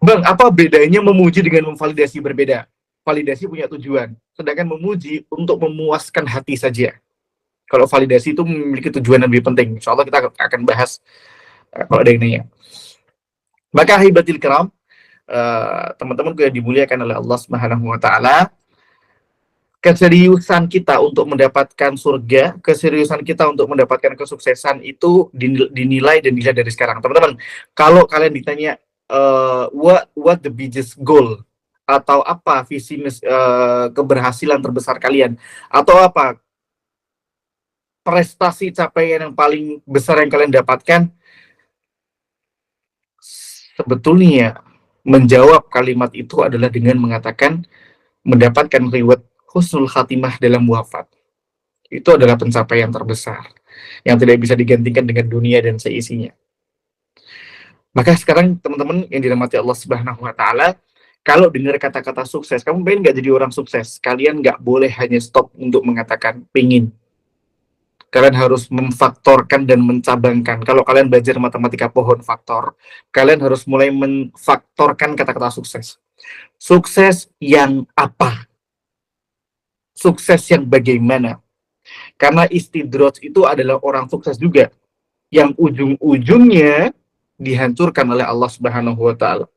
Bang, apa bedanya memuji dengan memvalidasi? Berbeda. Validasi punya tujuan, sedangkan memuji untuk memuaskan hati saja. Kalau validasi itu memiliki tujuan yang lebih penting. Insya Allah kita akan bahas kalau ada yang nanya. Maka hibatil kiram, teman-teman yang dimuliakan oleh Allah Subhanahu wa taala, keseriusan kita untuk mendapatkan surga, keseriusan kita untuk mendapatkan kesuksesan itu dinilai dan dilihat dari sekarang. Teman-teman, kalau kalian ditanya what the biggest goal atau apa visi keberhasilan terbesar kalian atau apa prestasi capaian yang paling besar yang kalian dapatkan, sebetulnya menjawab kalimat itu adalah dengan mengatakan mendapatkan reward husnul khatimah dalam wafat. Itu adalah pencapaian terbesar yang tidak bisa digantikan dengan dunia dan seisinya. Maka sekarang teman-teman yang dirahmati Allah Subhanahu wa taala, kalau dengar kata-kata sukses, kamu pengen nggak jadi orang sukses? Kalian nggak boleh hanya stop untuk mengatakan pengen. Kalian harus memfaktorkan dan mencabangkan. Kalau kalian belajar matematika pohon faktor, kalian harus mulai memfaktorkan kata-kata sukses. Sukses yang apa? Sukses yang bagaimana? Karena istidraj itu adalah orang sukses juga, yang ujung-ujungnya dihancurkan oleh Allah Subhanahu wa taala.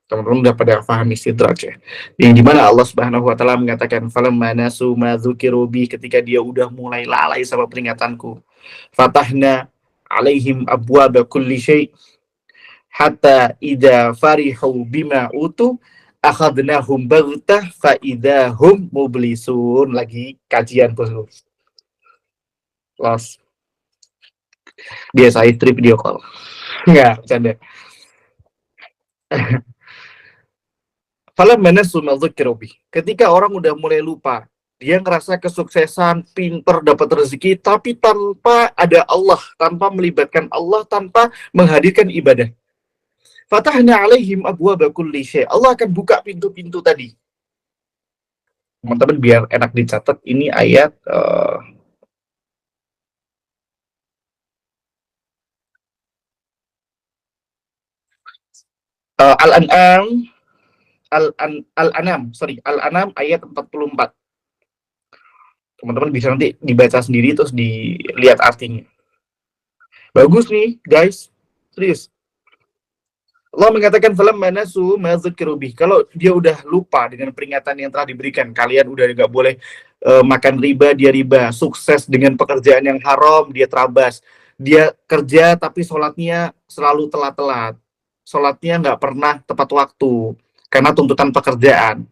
Teman-teman udah pada paham istidraj ya. Yang dimana Allah Subhanahu wa taala mengatakan falamma nasu ma dzukiru bi, ketika dia udah mulai lalai sama peringatanku, fatahna alaihim abwaba kulli syai hatta idza farihu bima utu akhadnahum baghtah fa idahum mublisun. Lagi kajian bos. Los. Biasa istri video call. Enggak, bercanda. Ketika orang udah mulai lupa, dia ngerasa kesuksesan, pinter, dapat rezeki, tapi tanpa ada Allah, tanpa melibatkan Allah, tanpa menghadirkan ibadah. Fatahna alaihim abwaba kulli syai. Allah akan buka pintu-pintu tadi. Teman-teman biar enak dicatat, ini ayat Al-An'am ayat 44. Teman-teman bisa nanti dibaca sendiri terus dilihat artinya. Bagus nih, guys. Serius. Allah mengatakan falamma nasu ma dzukiru bih. Kalau dia udah lupa dengan peringatan yang telah diberikan, kalian udah nggak boleh makan riba, dia riba, sukses dengan pekerjaan yang haram, dia terabas. Dia kerja tapi sholatnya selalu telat-telat. Sholatnya nggak pernah tepat waktu karena tuntutan pekerjaan.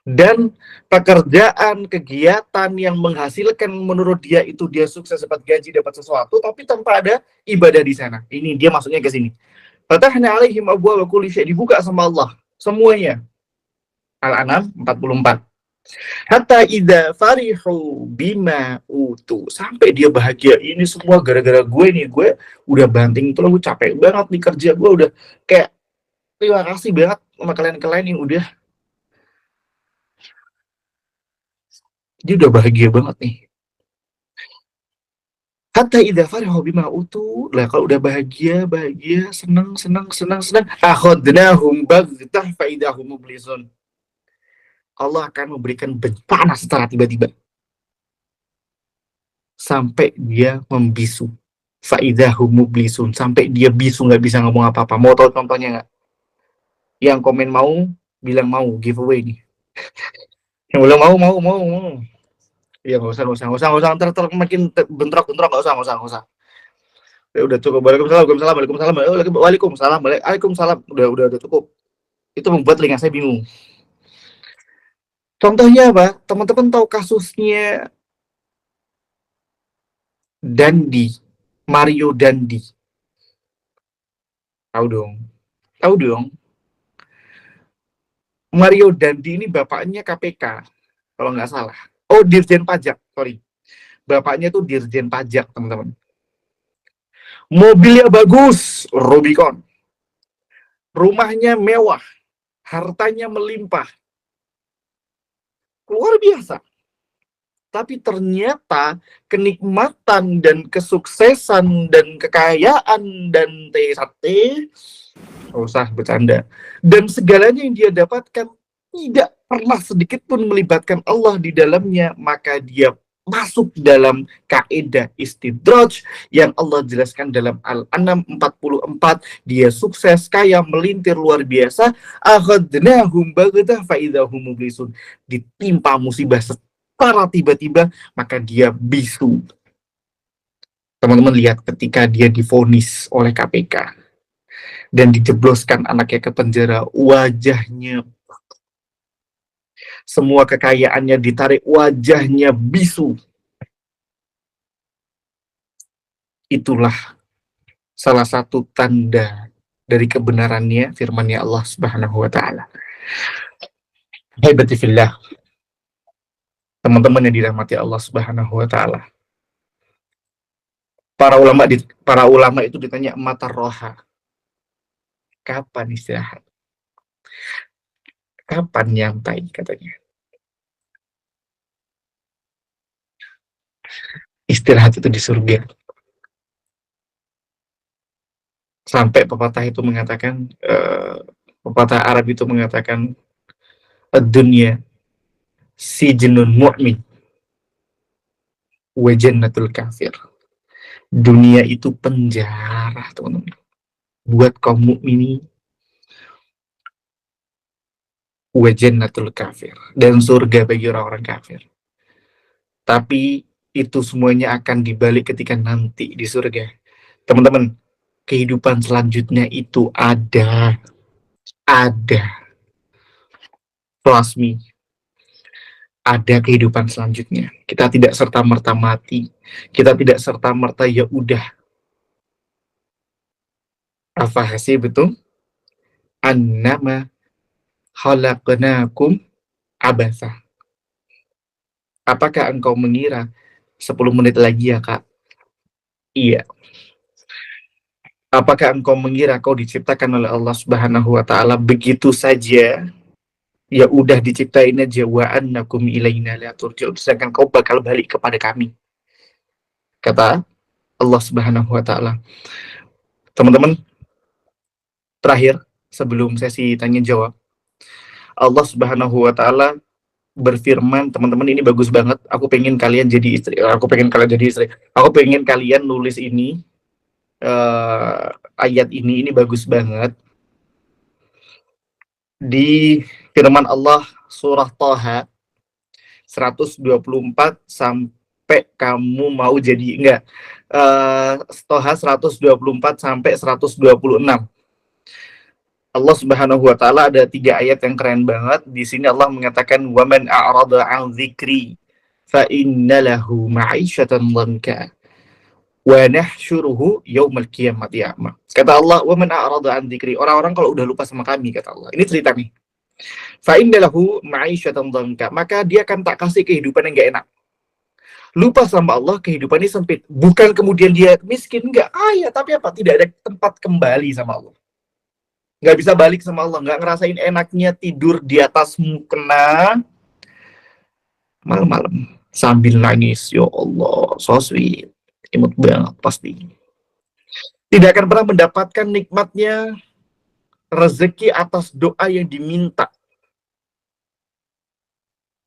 Dan pekerjaan, kegiatan yang menghasilkan menurut dia itu dia sukses, dapat gaji, dapat sesuatu, tapi tanpa ada ibadah di sana. Ini dia maksudnya ke sini. Fatahna alaihim abwaaba kulli syai', dibuka sama Allah semuanya. Al-An'am 44. Hatta idza farihu bima utu, sampai dia bahagia, ini semua gara-gara gue nih, gue udah banting tuh, gue capek banget nih kerja, gue udah kayak terima kasih banget sama kalian yang udah, dia udah bahagia banget nih. Hatta idza farihu bima utu, lah kalau udah bahagia, senang, akhadnahum baghtah fa idahum mublisun. Allah akan memberikan bencana secara tiba-tiba sampai dia membisu. Fa idahum mublisun, sampai dia bisu, nggak bisa ngomong apa-apa. Mau tahu contohnya nggak? Yang komen mau, bilang mau, giveaway nih. Yang bilang mau. Ya nggak usah, ntar makin bentrok, nggak usah. Ya udah cukup. Waalaikumsalam. Udah cukup. Itu membuat telinga saya bingung. Contohnya apa? Teman-teman tahu kasusnya Dandi, Mario Dandi. Tahu dong. Mario Dandi ini bapaknya KPK, kalau nggak salah. Oh, Dirjen Pajak, sorry. Bapaknya tuh Dirjen Pajak, teman-teman. Mobilnya bagus, Rubicon. Rumahnya mewah, hartanya melimpah. Luar biasa. Tapi ternyata kenikmatan dan kesuksesan dan kekayaan dan T1T, nggak usah bercanda, dan segalanya yang dia dapatkan tidak pernah sedikit pun melibatkan Allah di dalamnya, maka dia masuk dalam kaidah istidraj yang Allah jelaskan dalam Al-An'am 44. Dia sukses, kaya, melintir, luar biasa. Akhadnahum baghtah fa idahum mublisun. Ditimpa musibah secara tiba-tiba, maka dia bisu. Teman-teman lihat ketika dia divonis oleh KPK dan dijebloskan anaknya ke penjara, wajahnya, semua kekayaannya ditarik, wajahnya bisu. Itulah salah satu tanda dari kebenarannya firman-Nya Allah Subhanahu wa taala. Haibati fillah. Teman-teman yang dirahmati Allah Subhanahu wa taala. Para ulama itu ditanya mata roha. Kapan istirahat? Kapan nyantai, katanya. Istirahat itu di surga. Sampai pepatah Arab itu mengatakan, ad-dunya sijnun mu'min wa jannatul kafir. Dunia itu penjara, teman-teman, buat kaum mukminin, wa jannatul kafir, dan surga bagi orang-orang kafir. Tapi itu semuanya akan dibalik ketika nanti di surga. Teman-teman, kehidupan selanjutnya itu ada. Trust me. Ada kehidupan selanjutnya. Kita tidak serta-merta mati. Kita tidak serta-merta ya udah. Afahasi betul? Annama khalaqnakum abasa. Apakah engkau mengira 10 menit lagi ya, Kak? Iya. Apakah engkau mengira kau diciptakan oleh Allah Subhanahu wa taala begitu saja? Ya udah diciptain aja, wa annakum ilaina la turja'un, sedangkan kau bakal balik kepada kami. Kata Allah Subhanahu wa taala. Teman-teman, terakhir sebelum sesi tanya jawab, Allah Subhanahu wa taala berfirman, teman-teman ini bagus banget. Aku pengen kalian jadi istri. Aku pengen kalian nulis ini ayat ini bagus banget. Di firman Allah surah Thaha 124 sampai kamu mau jadi enggak. Thaha 124 sampai 126. Allah Subhanahu wa taala ada 3 ayat yang keren banget. Di sini Allah mengatakan wa man a'rada 'an dzikri fa inna lahu ma'isyatan dhanka wa nahsyuruhu yaumal qiyamati a'ma. Kata Allah, wa man a'rada 'an dzikri, orang-orang kalau udah lupa sama kami, kata Allah. Ini cerita nih. Fa inna lahu ma'isyatan dhanka, maka dia akan tak kasih kehidupan yang enggak enak. Lupa sama Allah, kehidupannya sempit. Bukan kemudian dia miskin, enggak kaya, tapi apa? Tidak ada tempat kembali sama Allah. Nggak bisa balik sama Allah, nggak ngerasain enaknya tidur di atas mukena malam-malam sambil nangis. Ya Allah, so sweet, imut banget pasti. Tidak akan pernah mendapatkan nikmatnya rezeki atas doa yang diminta.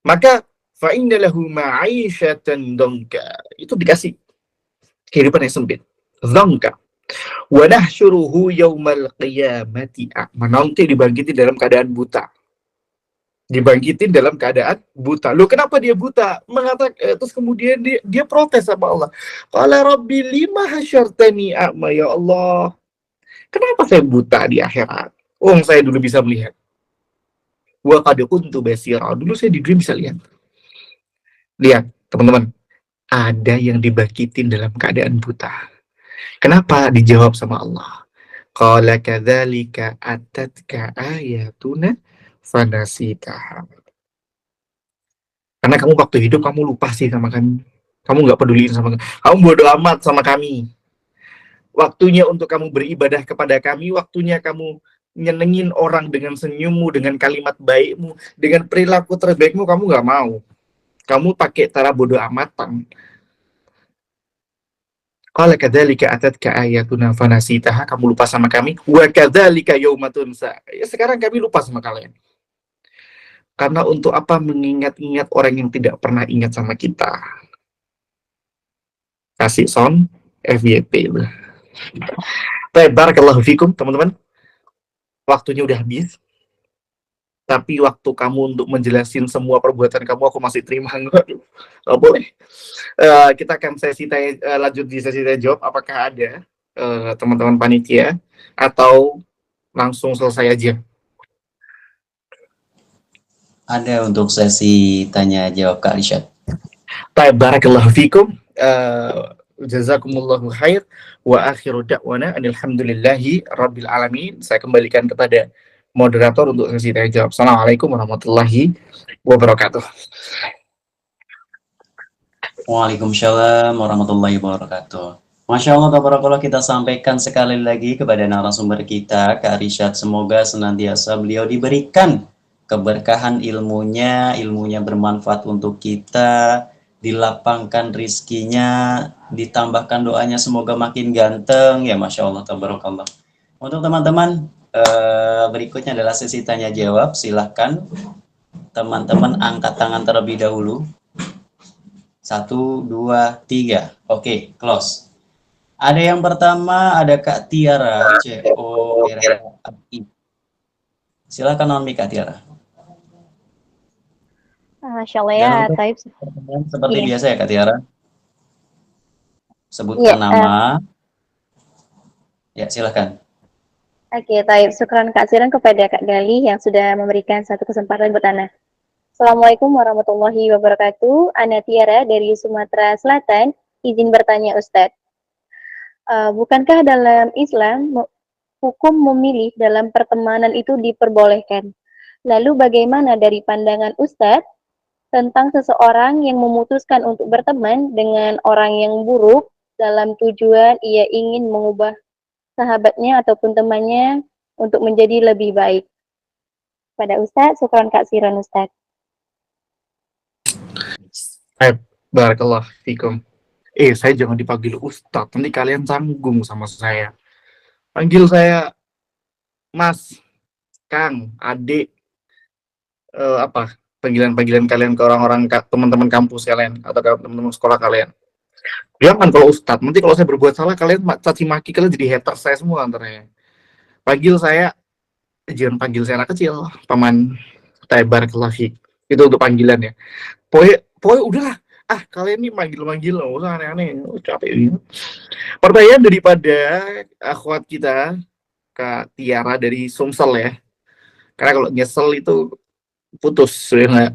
Maka fa inna lahu ma'isyatan dhanka, itu dikasih kehidupan yang sempit. Dhanka. Wa nahsyuruhu yaumal qiyamati a'ma, nanti dibangkitin dalam keadaan buta. Dibangkitin dalam keadaan buta. Loh, kenapa dia buta? Mengatakan terus kemudian dia protes sama Allah. Qala rabbi lima hasyartani a'ma, ya Allah. Kenapa saya buta di akhirat? Saya dulu bisa melihat. Wa qad kuntu basira, dulu saya di dunia bisa lihat. Lihat, teman-teman. Ada yang dibangkitin dalam keadaan buta. Kenapa? Dijawab sama Allah. Qala kadzalika atatka ayatuna fanasitaha. Karena kamu waktu hidup kamu lupa sih sama kami. Kamu nggak peduliin sama kami. Kamu bodo amat sama kami. Waktunya untuk kamu beribadah kepada kami, waktunya kamu nyenengin orang dengan senyummu, dengan kalimat baikmu, dengan perilaku terbaikmu, kamu nggak mau. Kamu pakai cara bodo amatan. Qala kadzalika atatka ayatuna fanasitaha, kamu lupa sama kami. Wa kadzalika yauma tunsa, ya sekarang kami lupa sama kalian. Karena untuk apa mengingat-ingat orang yang tidak pernah ingat sama kita? Kasih sound FYP. Barakallahu fikum, teman-teman. Waktunya udah habis. Tapi waktu kamu untuk menjelasin semua perbuatan kamu aku masih terima. Nggak boleh. Kita akan lanjut di sesi tanya jawab. Apakah ada teman-teman panitia atau langsung selesai aja? Ada untuk sesi tanya jawab Kak Rishad. Barakallahu fikum. Jazakumullahu khair. Wa akhiru da'wana alhamdulillahi rabbil alamin. Saya kembalikan kepada moderator untuk sesi tanya jawab. Assalamualaikum warahmatullahi wabarakatuh. Waalaikumsalam warahmatullahi wabarakatuh. Masya Allah, tabarakallah, kita sampaikan sekali lagi kepada narasumber kita, Kak Rishad. Semoga senantiasa beliau diberikan keberkahan ilmunya bermanfaat untuk kita, dilapangkan rizkinya, ditambahkan doanya semoga makin ganteng, ya Masya Allah, tabarakallah. Untuk teman-teman, berikutnya adalah sesi tanya jawab. Silahkan teman-teman angkat tangan terlebih dahulu. 1, 2, 3. Oke, close. Ada yang pertama, ada Kak Tiara, CORI. Silakan on mic Kak Tiara. Masya Allah ya, Taib. Seperti biasa ya Kak Tiara. Sebutkan nama. Ya, silakan. Oke, Taib. Syukran Kak Siran kepada Kak Gali yang sudah memberikan satu kesempatan buat Ana. Assalamualaikum warahmatullahi wabarakatuh. Ana Tiara dari Sumatera Selatan. Izin bertanya Ustadz. Bukankah dalam Islam hukum memilih dalam pertemanan itu diperbolehkan? Lalu bagaimana dari pandangan Ustadz tentang seseorang yang memutuskan untuk berteman dengan orang yang buruk dalam tujuan ia ingin mengubah sahabatnya ataupun temannya untuk menjadi lebih baik? Pada Ustadz, syukran Kak Siran Ustadz. Barakallah fikum. Saya jangan dipanggil Ustadz, nanti kalian canggung sama saya. Panggil saya Mas, Kang, Adik, panggilan-panggilan kalian ke orang-orang teman-teman kampus kalian atau ke teman-teman sekolah kalian. Jangan kalau Ustadz, nanti kalau saya berbuat salah kalian caci maki, kalian jadi hater saya semua antaranya. Panggil saya, jangan panggil saya anak kecil, paman Tebar Kelafik. Itu untuk panggilan ya. Pokoknya udahlah. Kalian ini manggil-manggil loh, usah aneh-aneh. Capek gitu. Pertanyaan daripada akhwat kita, Kak Tiara dari Sumsel ya. Karena kalau nyesel itu putus, ya.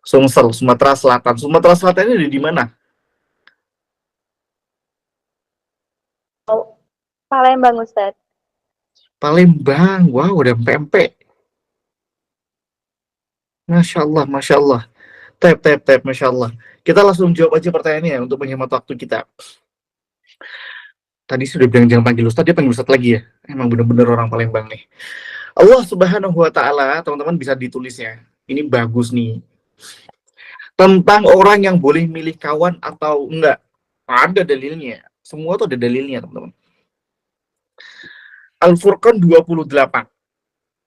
Sumsel, Sumatera Selatan. Sumatera Selatan ini di mana? Palembang, Ustadz. Palembang. Wow, udah pempek. Masya Allah, Masya Allah. Tap, Masya Allah. Kita langsung jawab aja pertanyaannya untuk menghemat waktu kita. Tadi sudah bilang jangan panggil Ustadz, dia panggil Ustadz lagi ya. Emang bener-bener orang Palembang nih. Allah Subhanahu wa Ta'ala, teman-teman bisa ditulisnya. Ini bagus nih. Tentang orang yang boleh milih kawan atau enggak. Ada dalilnya. Semua tuh ada dalilnya, teman-teman. Al-Furqan 28.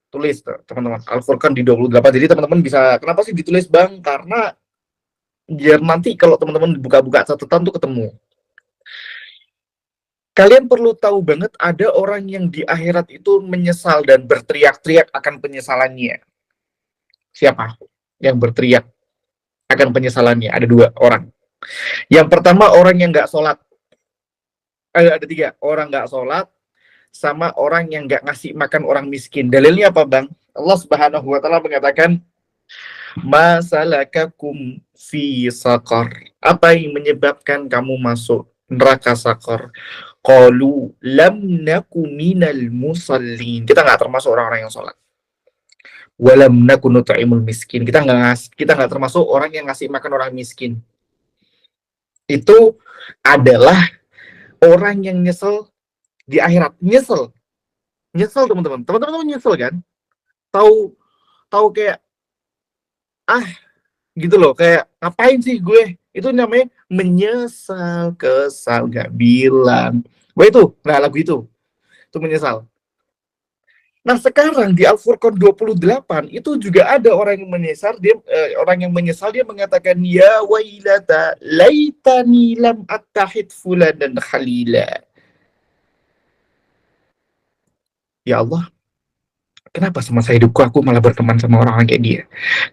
Tulis teman-teman, Al-Furqan di 28. Jadi teman-teman bisa, kenapa sih ditulis Bang? Karena biar nanti kalau teman-teman buka-buka catatan tuh ketemu. Kalian perlu tahu banget ada orang yang di akhirat itu menyesal dan berteriak-teriak akan penyesalannya. Siapa yang berteriak akan penyesalannya? Ada 2 orang. Yang pertama orang yang nggak sholat. Ada 3, orang nggak sholat, sama orang yang nggak ngasih makan orang miskin. Dalilnya apa Bang? Allah Subhanahu wa Ta'ala mengatakan, masalakakum fi saqar. Apa yang menyebabkan kamu masuk neraka Saqar? Qalu lam naku minal musallin. Kita nggak termasuk orang-orang yang sholat. Walam naku nut'imul miskin. Kita nggak termasuk orang yang ngasih makan orang miskin. Itu adalah orang yang nyesel di akhirat. Nyesel teman-teman nyesel kan? Tahu kayak gitu loh, kayak ngapain sih gue? Itu namanya menyesal, kesal gak bilang. Wah itu, lagu itu menyesal. Nah sekarang di Al-Furqan 28 itu juga ada orang yang menyesal, dia mengatakan ya wailata laitani lam attahid fulanan khalila. Ya Allah, kenapa semasa hidupku aku malah berteman sama orang kayak dia?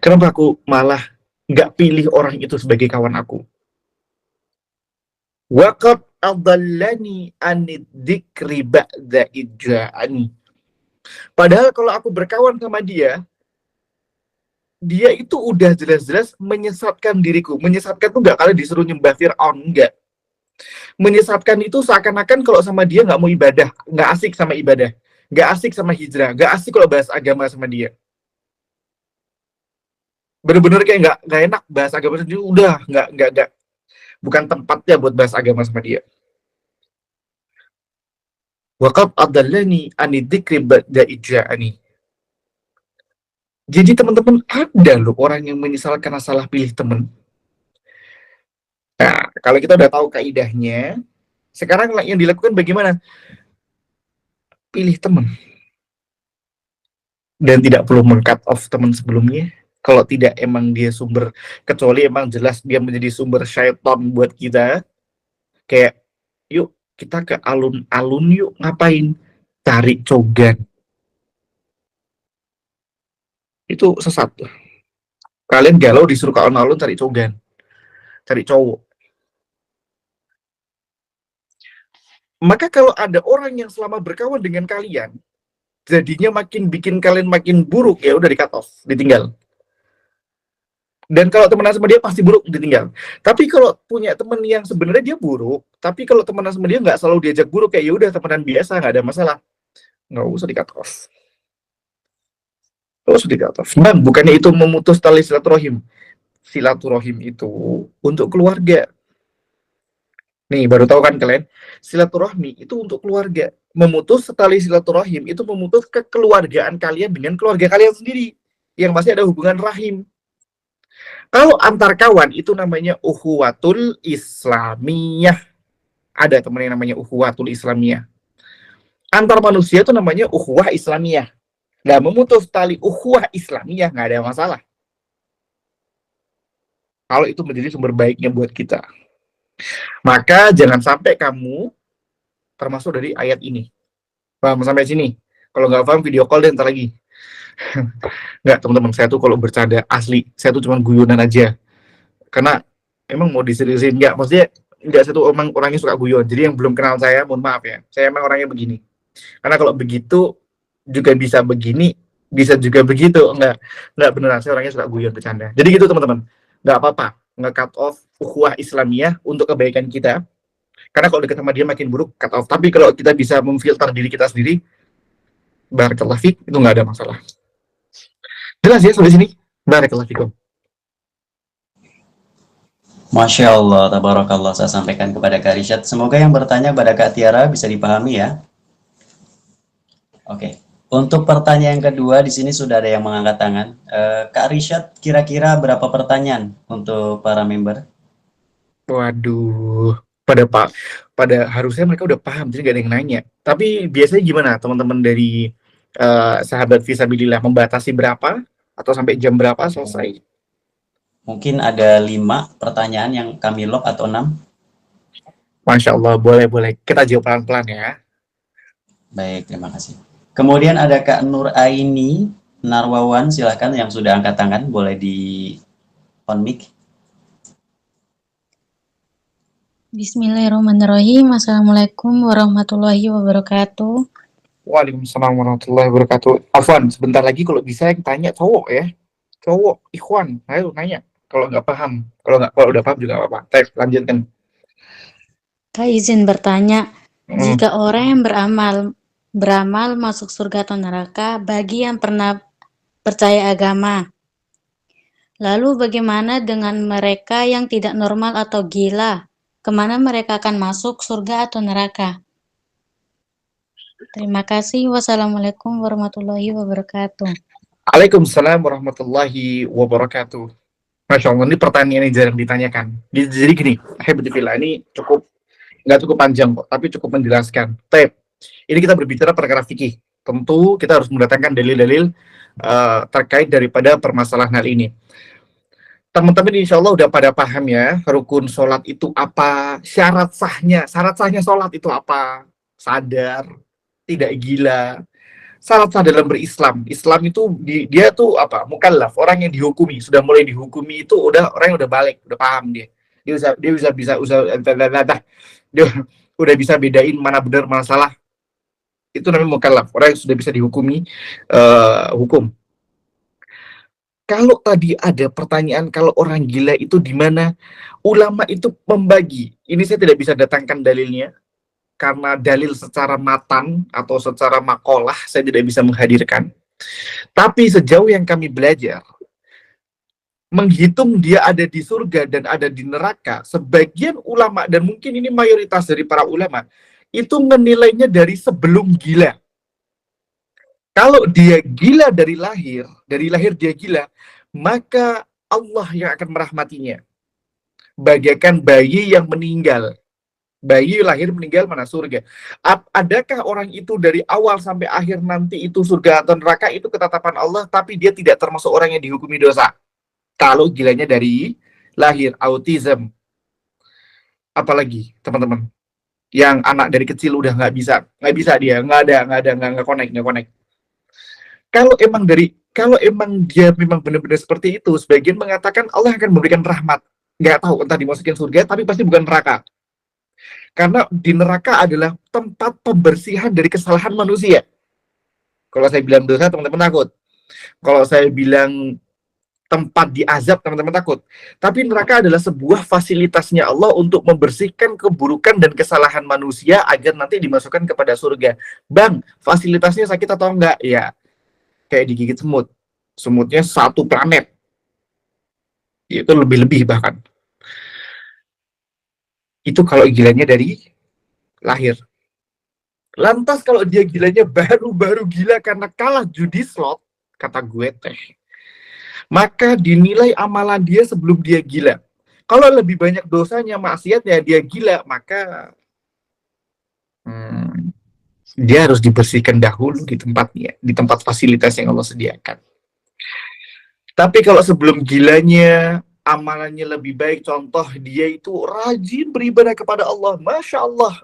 Kenapa aku malah nggak pilih orang itu sebagai kawan aku? Waqad adallani anid dzikri ba'da idja'ani. Padahal kalau aku berkawan sama dia itu udah jelas-jelas menyesatkan diriku. Menyesatkan tuh nggak kali disuruh nyembah Fir'aun, enggak. Menyesatkan itu seakan-akan kalau sama dia nggak mau ibadah, nggak asik sama ibadah, nggak asik sama hijrah, nggak asik kalau bahas agama sama dia. Bener-bener kayak nggak enak bahas agama sama dia, udah nggak bukan tempatnya buat bahas agama sama dia. Waqad adallani anid dzikri ba'da idja'ani. Jadi teman-teman, ada loh orang yang menyesal karena salah pilih teman. Nah, kalau kita udah tahu kaidahnya, sekarang yang dilakukan bagaimana? Pilih teman. Dan tidak perlu meng-cut off teman sebelumnya. Kalau tidak emang dia sumber, kecuali emang jelas dia menjadi sumber syaitan buat kita. Kayak, yuk kita ke alun-alun yuk, ngapain? Cari cogan. Itu sesat. Kalian galau disuruh ke alun-alun cari cogan. Cari cowok. Maka kalau ada orang yang selama berkawan dengan kalian, jadinya bikin kalian makin buruk, ya udah di-cut off, ditinggal. Dan kalau temenan sama dia pasti buruk, ditinggal. Tapi kalau punya temen yang sebenarnya dia buruk, tapi kalau temenan sama dia nggak selalu diajak buruk, kayak ya udah temenan biasa, nggak ada masalah, nggak usah di-cut off. Nggak usah di-cut off. Bang, bukannya itu memutus tali silaturahim. Silaturahim itu untuk keluarga. Nih, baru tahu kan kalian? Silaturahmi itu untuk keluarga. Memutus tali silaturahim itu memutus kekeluargaan kalian dengan keluarga kalian sendiri, yang masih ada hubungan rahim. Kalau antar kawan itu namanya ukhuwatul islamiyah. Ada teman yang namanya ukhuwatul islamiyah. Antar manusia itu namanya ukhuwah islamiyah. Nah, memutus tali ukhuwah islamiyah nggak ada masalah. Kalau itu menjadi sumber baiknya buat kita. Maka jangan sampai kamu termasuk dari ayat ini. Paham sampai sini? Kalau nggak paham video call deh ntar lagi. Nggak teman-teman, saya tuh kalau bercanda asli, saya tuh cuma guyonan aja. Karena emang mau diseriusin nggak? Maksudnya nggak, saya tuh emang orangnya suka guyon. Jadi yang belum kenal saya, mohon maaf ya. Saya emang orangnya begini. Karena kalau begitu juga bisa begini, bisa juga begitu. Nggak beneran. Saya orangnya suka guyon, bercanda. Jadi gitu teman-teman. Nggak apa-apa nge-cut off ukhuwah Islamiyah untuk kebaikan kita. Karena kalau dekat sama dia makin buruk, cut off. Tapi kalau kita bisa memfilter diri kita sendiri, barakallahu fik, itu nggak ada masalah. Jelas ya sampai sini? Barakallahu fikum. Masya Allah, tabarakallah, saya sampaikan kepada Kak Rishad. Semoga yang bertanya kepada Kak Tiara bisa dipahami ya. Oke, untuk pertanyaan yang kedua di sini sudah ada yang mengangkat tangan. Kak Rishad, kira-kira berapa pertanyaan untuk para member? Waduh, pada harusnya mereka udah paham, jadi gak ada yang nanya. Tapi biasanya gimana teman-teman dari sahabat Fisabilillah, membatasi berapa atau sampai jam berapa selesai? Mungkin ada 5 pertanyaan yang kami lock atau 6. Masya Allah, boleh. Kita jawab pelan-pelan ya. Baik, terima kasih. Kemudian ada Kak Nur Aini Narwawan, silahkan yang sudah angkat tangan, boleh di on mic. Bismillahirrahmanirrahim. Assalamualaikum warahmatullahi wabarakatuh. Waalaikumsalam warahmatullahi wabarakatuh. Afwan, sebentar lagi kalau bisa yang tanya cowok ya. Cowok, Ikhwan, ayo nanya. Kalau nggak paham, kalau udah paham juga apa-apa. Tes, lanjutkan. Kak izin bertanya, jika orang yang beramal masuk surga atau neraka bagi yang pernah percaya agama, lalu bagaimana dengan mereka yang tidak normal atau gila? Kemana mereka akan masuk, surga atau neraka? Terima kasih. Wassalamualaikum warahmatullahi wabarakatuh. Waalaikumsalam warahmatullahi wabarakatuh. Masya Allah, ini pertanyaan yang jarang ditanyakan. Jadi gini, Alhamdulillah, ini nggak cukup panjang kok, tapi cukup menjelaskan. Ini kita berbicara perkara fikih. Tentu kita harus mendatangkan dalil-dalil terkait daripada permasalahan hal ini. Teman-teman insya Allah udah pada paham ya, rukun sholat itu apa, syarat sahnya sholat itu apa, sadar, tidak gila, syarat sah dalam berislam. Islam itu dia tuh apa, mukallaf, orang yang dihukumi, sudah mulai dihukumi itu udah orang yang udah balik, udah paham dia udah bisa bedain mana benar mana salah. Itu namanya mukallaf, orang yang sudah bisa dihukumi hukum. Kalau tadi ada pertanyaan kalau orang gila itu di mana, ulama itu membagi. Ini saya tidak bisa datangkan dalilnya karena dalil secara matan atau secara makalah saya tidak bisa menghadirkan. Tapi sejauh yang kami belajar, menghitung dia ada di surga dan ada di neraka, sebagian ulama dan mungkin ini mayoritas dari para ulama itu menilainya dari sebelum gila. Kalau dia gila dari lahir dia gila, maka Allah yang akan merahmatinya. Bagaikan bayi yang meninggal. Bayi lahir meninggal mana surga. Adakah orang itu dari awal sampai akhir nanti itu surga atau neraka, itu ketetapan Allah, tapi dia tidak termasuk orang yang dihukumi dosa. Kalau gilanya dari lahir, autism. Apalagi teman-teman, yang anak dari kecil udah nggak bisa dia, nggak connect. Kalau emang dia memang benar-benar seperti itu, sebagian mengatakan Allah akan memberikan rahmat. Nggak tahu entah dimasukin surga, tapi pasti bukan neraka. Karena di neraka adalah tempat pembersihan dari kesalahan manusia. Kalau saya bilang dosa, teman-teman takut. Kalau saya bilang tempat diazab, teman-teman takut. Tapi neraka adalah sebuah fasilitasnya Allah untuk membersihkan keburukan dan kesalahan manusia agar nanti dimasukkan kepada surga. Bang, fasilitasnya sakit atau enggak? Ya, kayak digigit semut. Semutnya satu planet. Itu lebih-lebih bahkan. Itu kalau gilanya dari lahir. Lantas kalau dia gilanya baru-baru gila karena kalah judi slot, kata gue teh, maka dinilai amalan dia sebelum dia gila. Kalau lebih banyak dosanya, maksiatnya, dia gila, maka dia harus dibersihkan dahulu di tempatnya, di tempat fasilitas yang Allah sediakan. Tapi kalau sebelum gilanya amalannya lebih baik. Contoh, dia itu rajin beribadah kepada Allah. Masya Allah,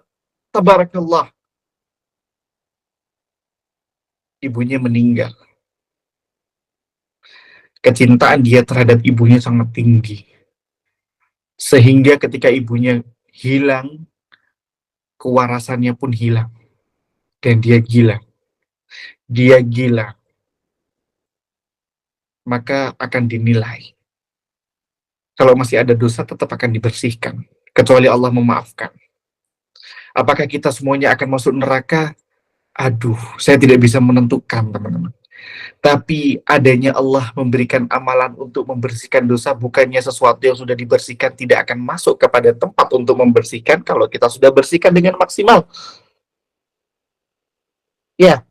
tabarakallah. Ibunya meninggal. Kecintaan dia terhadap ibunya sangat tinggi. Sehingga ketika ibunya hilang, kewarasannya pun hilang. Dan dia gila. Dia gila. Maka akan dinilai. Kalau masih ada dosa, tetap akan dibersihkan. Kecuali Allah memaafkan. Apakah kita semuanya akan masuk neraka? Aduh, saya tidak bisa menentukan, teman-teman. Tapi adanya Allah memberikan amalan untuk membersihkan dosa, bukannya sesuatu yang sudah dibersihkan tidak akan masuk kepada tempat untuk membersihkan kalau kita sudah bersihkan dengan maksimal. Ya,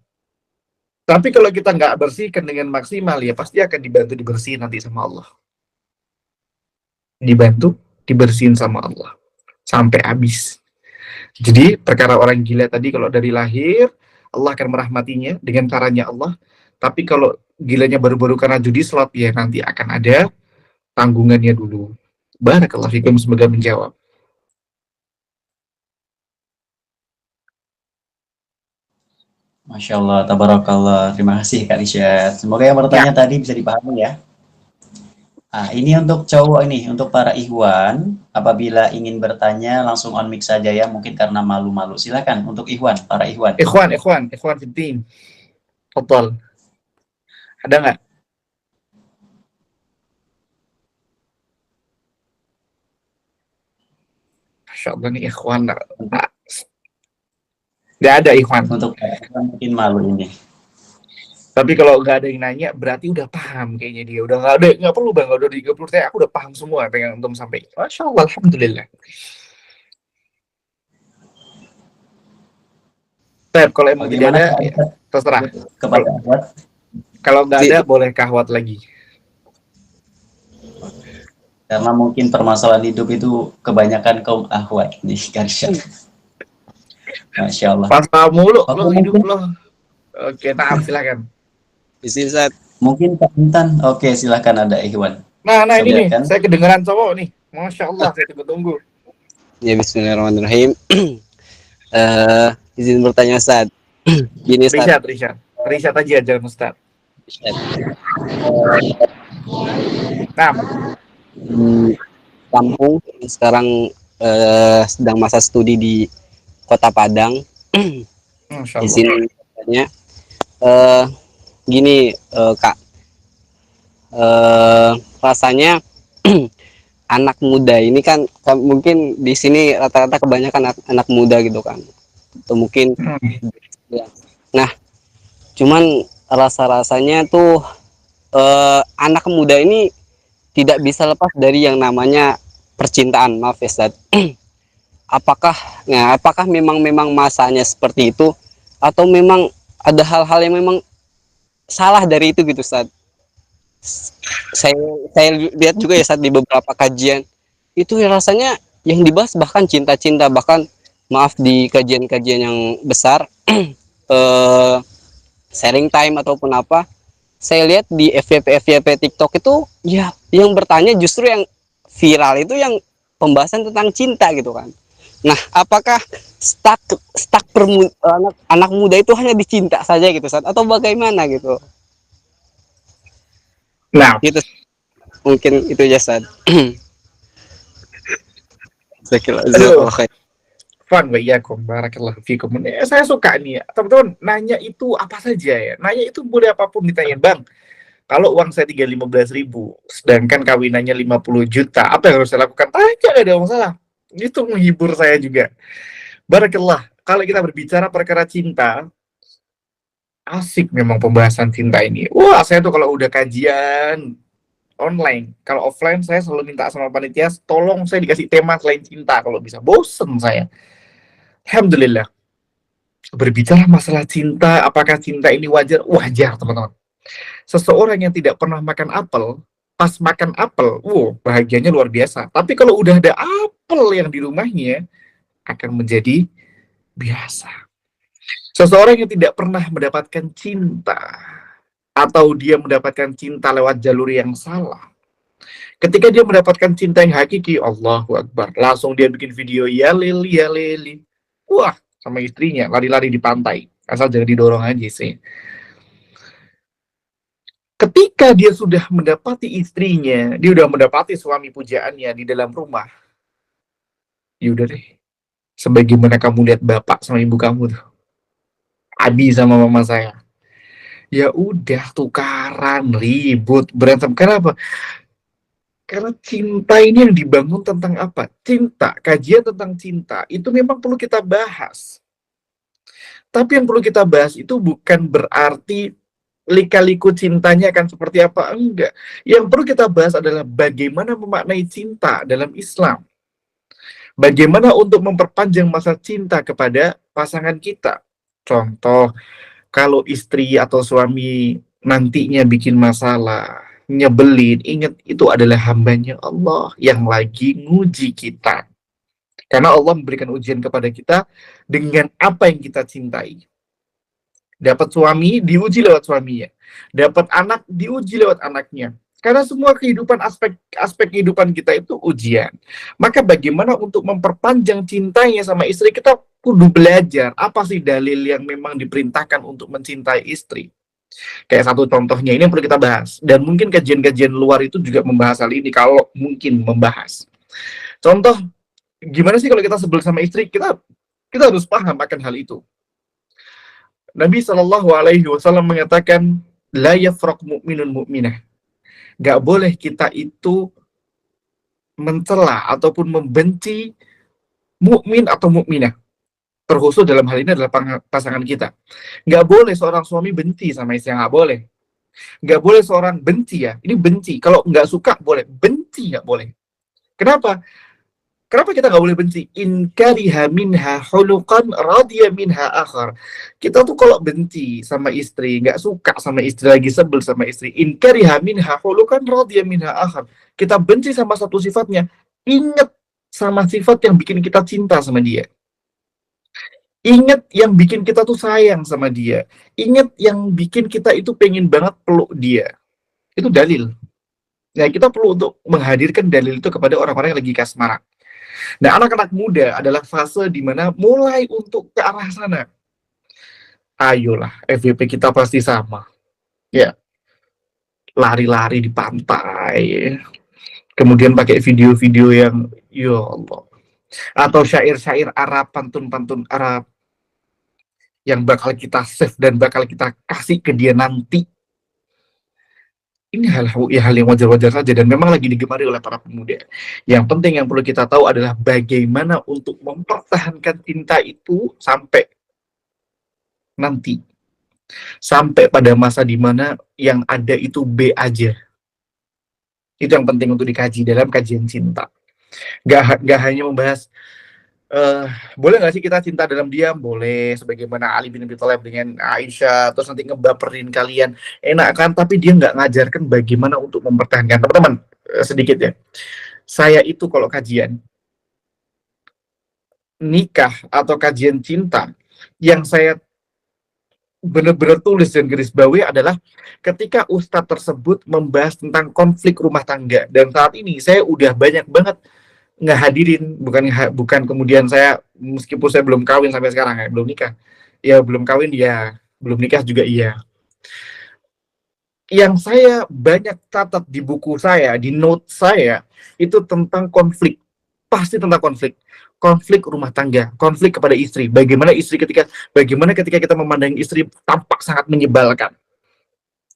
tapi kalau kita nggak bersihkan dengan maksimal, ya pasti akan dibantu dibersihin nanti sama Allah. Dibantu dibersihin sama Allah sampai habis. Jadi perkara orang gila tadi, kalau dari lahir Allah akan merahmatinya dengan caranya Allah. Tapi kalau gilanya baru-baru karena judi slot, ya nanti akan ada tanggungannya dulu. Barakallahu fikum, semoga menjawab. Masya Allah, tabarakallah. Terima kasih Kak Risha. Semoga yang bertanya tadi bisa dipahami ya. Nah, ini untuk cowok ini, untuk para ikhwan, apabila ingin bertanya langsung on mic saja ya, mungkin karena malu-malu. Silakan untuk ikhwan, para ikhwan. Ikhwan fiddin. Tafadhal. Ada nggak? Masya Allah nih ikhwan. Nggak ada ikhwan. Untuk para ikhwan mungkin malu ini. Tapi kalau nggak ada yang nanya, berarti udah paham kayaknya dia. Udah nggak perlu bang, udah 30 saya, aku udah paham semua apa yang antum sampaikan. Masya Allah, alhamdulillah. Tep, kalau emang tidak ada, ya, terserah. Kepada ikhwan. Kalau nggak ada, boleh kahwat lagi. Karena mungkin permasalahan hidup itu kebanyakan kaum akhwat nih, Karisha. Masya Allah. Pas mulu, lo hidup lo. Oke, Naam, silakan. Ustaz. Mungkin Pak Intan. Oke, silakan ada ikhwan. Nah ini nih, Silakan. saya kedengeran cowok nih. Masya Allah, saya tunggu-tunggu. Ya, bismillahirrahmanirrahim. Izin bertanya Ustaz. Gini Ustaz. Rishad aja, jangan Ustaz. Nah, Kampung sekarang sedang masa studi di Kota Padang. Masya Allah. Izin bertanya. Gini Kak, rasanya anak muda ini kan mungkin di sini rata-rata kebanyakan anak muda gitu kan, atau mungkin nah cuman rasa-rasanya tuh anak muda ini tidak bisa lepas dari yang namanya percintaan, maaf ya Ustaz. Apakah memang masanya seperti itu, atau memang ada hal-hal yang memang salah dari itu gitu Ustaz. Saya lihat juga ya Ustaz di beberapa kajian itu ya, rasanya yang dibahas bahkan cinta-cinta, bahkan maaf di kajian-kajian yang besar sharing time ataupun apa, saya lihat di FYP TikTok itu ya yang bertanya justru yang viral itu yang pembahasan tentang cinta gitu kan. Nah, apakah anak muda itu hanya dicinta saja gitu Ustaz, atau bagaimana gitu? Nah, gitu. Mungkin itu aja Ustaz. Fun wa iyyakum, barakallahu fikum. Saya suka nih ya, teman-teman nanya itu apa saja ya. Nanya itu boleh apapun ditanyain, Bang. Kalau uang saya 315.000, sedangkan kawinannya 50 juta, apa yang harus saya lakukan? Tanya, gak ada masalah. Itu menghibur saya juga. Barakallah. Kalau kita berbicara perkara cinta, asik memang pembahasan cinta ini. Wah, saya tuh kalau udah kajian online, kalau offline saya selalu minta sama panitia, tolong saya dikasih tema selain cinta kalau bisa. Bosen saya. Alhamdulillah. Berbicara masalah cinta, apakah cinta ini wajar? Wajar, teman-teman. Seseorang yang tidak pernah makan apel, pas makan apel, bahagianya luar biasa. Tapi kalau udah ada apel yang di rumahnya, akan menjadi biasa. Seseorang yang tidak pernah mendapatkan cinta, atau dia mendapatkan cinta lewat jalur yang salah, Ketika dia mendapatkan cinta yang hakiki, Allahu Akbar, langsung dia bikin video ya lili ya lili. Wah, sama istrinya lari-lari di pantai. Asal jangan didorong aja sih. Ketika dia sudah mendapati istrinya, dia sudah mendapati suami pujaannya di dalam rumah. Yaudah deh, sebagaimana kamu lihat bapak sama ibu kamu tuh, Abi sama mama saya. Ya udah tukaran, ribut, berantem. Kenapa? Karena cinta ini yang dibangun tentang apa? Cinta, kajian tentang cinta itu memang perlu kita bahas. Tapi yang perlu kita bahas itu bukan berarti lika-liku cintanya akan seperti apa, enggak. Yang perlu kita bahas adalah bagaimana memaknai cinta dalam Islam. Bagaimana untuk memperpanjang masa cinta kepada pasangan kita. Contoh, kalau istri atau suami nantinya bikin masalah, nyebelin, ingat itu adalah hambanya Allah yang lagi nguji kita. Karena Allah memberikan ujian kepada kita dengan apa yang kita cintai. Dapat suami, diuji lewat suaminya. Dapat anak, diuji lewat anaknya. Karena semua kehidupan, aspek kehidupan kita itu ujian. Maka bagaimana untuk memperpanjang cintanya sama istri, kita kudu belajar. Apa sih dalil yang memang diperintahkan untuk mencintai istri? Kayak satu contohnya, ini yang perlu kita bahas. Dan mungkin kajian-kajian luar itu juga membahas hal ini, kalau mungkin membahas. Contoh, gimana sih kalau kita sebel sama istri? Kita harus paham akan hal itu. Nabi SAW mengatakan, la yafraq mu'minun mu'minah. Gak boleh kita itu mencela ataupun membenci mukmin atau mukminah. Terkhusus dalam hal ini adalah pasangan kita. Gak boleh seorang suami benci sama istri, gak boleh. Gak boleh seorang benci ya. Ini benci. Kalau gak suka boleh, benci gak boleh. Kenapa? Kenapa kita nggak boleh benci? In kariha minha hulukan radiya minha akhar. Kita tuh kalau benci sama istri, nggak suka sama istri, lagi sebel sama istri. In kariha minha hulukan radiya minha akhar. Kita benci sama satu sifatnya, ingat sama sifat yang bikin kita cinta sama dia. Ingat yang bikin kita tuh sayang sama dia. Ingat yang bikin kita itu pengen banget peluk dia. Itu dalil. Nah, kita perlu untuk menghadirkan dalil itu kepada orang-orang yang lagi kasmaran. Nah, anak-anak muda adalah fase di mana mulai untuk ke arah sana. Ayolah, FYP kita pasti sama. Ya, lari-lari di pantai. Kemudian pakai video-video yang, ya Allah. Atau syair-syair Arab, pantun-pantun Arab. Yang bakal kita save dan bakal kita kasih ke dia nanti. Ini hal yang wajar-wajar saja dan memang lagi digemari oleh para pemuda. Yang penting yang perlu kita tahu adalah bagaimana untuk mempertahankan cinta itu sampai nanti. Sampai pada masa di mana yang ada itu B aja. Itu yang penting untuk dikaji dalam kajian cinta. Gak hanya membahas boleh nggak sih kita cinta dalam diam? Boleh, sebagaimana Ali bin Abi Thalib dengan Aisyah, terus nanti ngebaperin kalian, enak kan? Tapi dia nggak ngajarkan bagaimana untuk mempertahankan. Teman-teman, sedikit ya, saya itu kalau kajian nikah atau kajian cinta, yang saya benar-benar tulis dan garis bawahi adalah ketika ustadz tersebut membahas tentang konflik rumah tangga. Dan saat ini saya udah banyak banget nggak hadirin, bukan kemudian saya, meskipun saya belum kawin sampai sekarang ya, belum nikah ya, belum kawin ya, belum nikah juga iya, yang saya banyak catat di buku saya, di note saya itu tentang konflik, pasti tentang konflik rumah tangga, konflik kepada istri, bagaimana ketika kita memandang istri tampak sangat menyebalkan.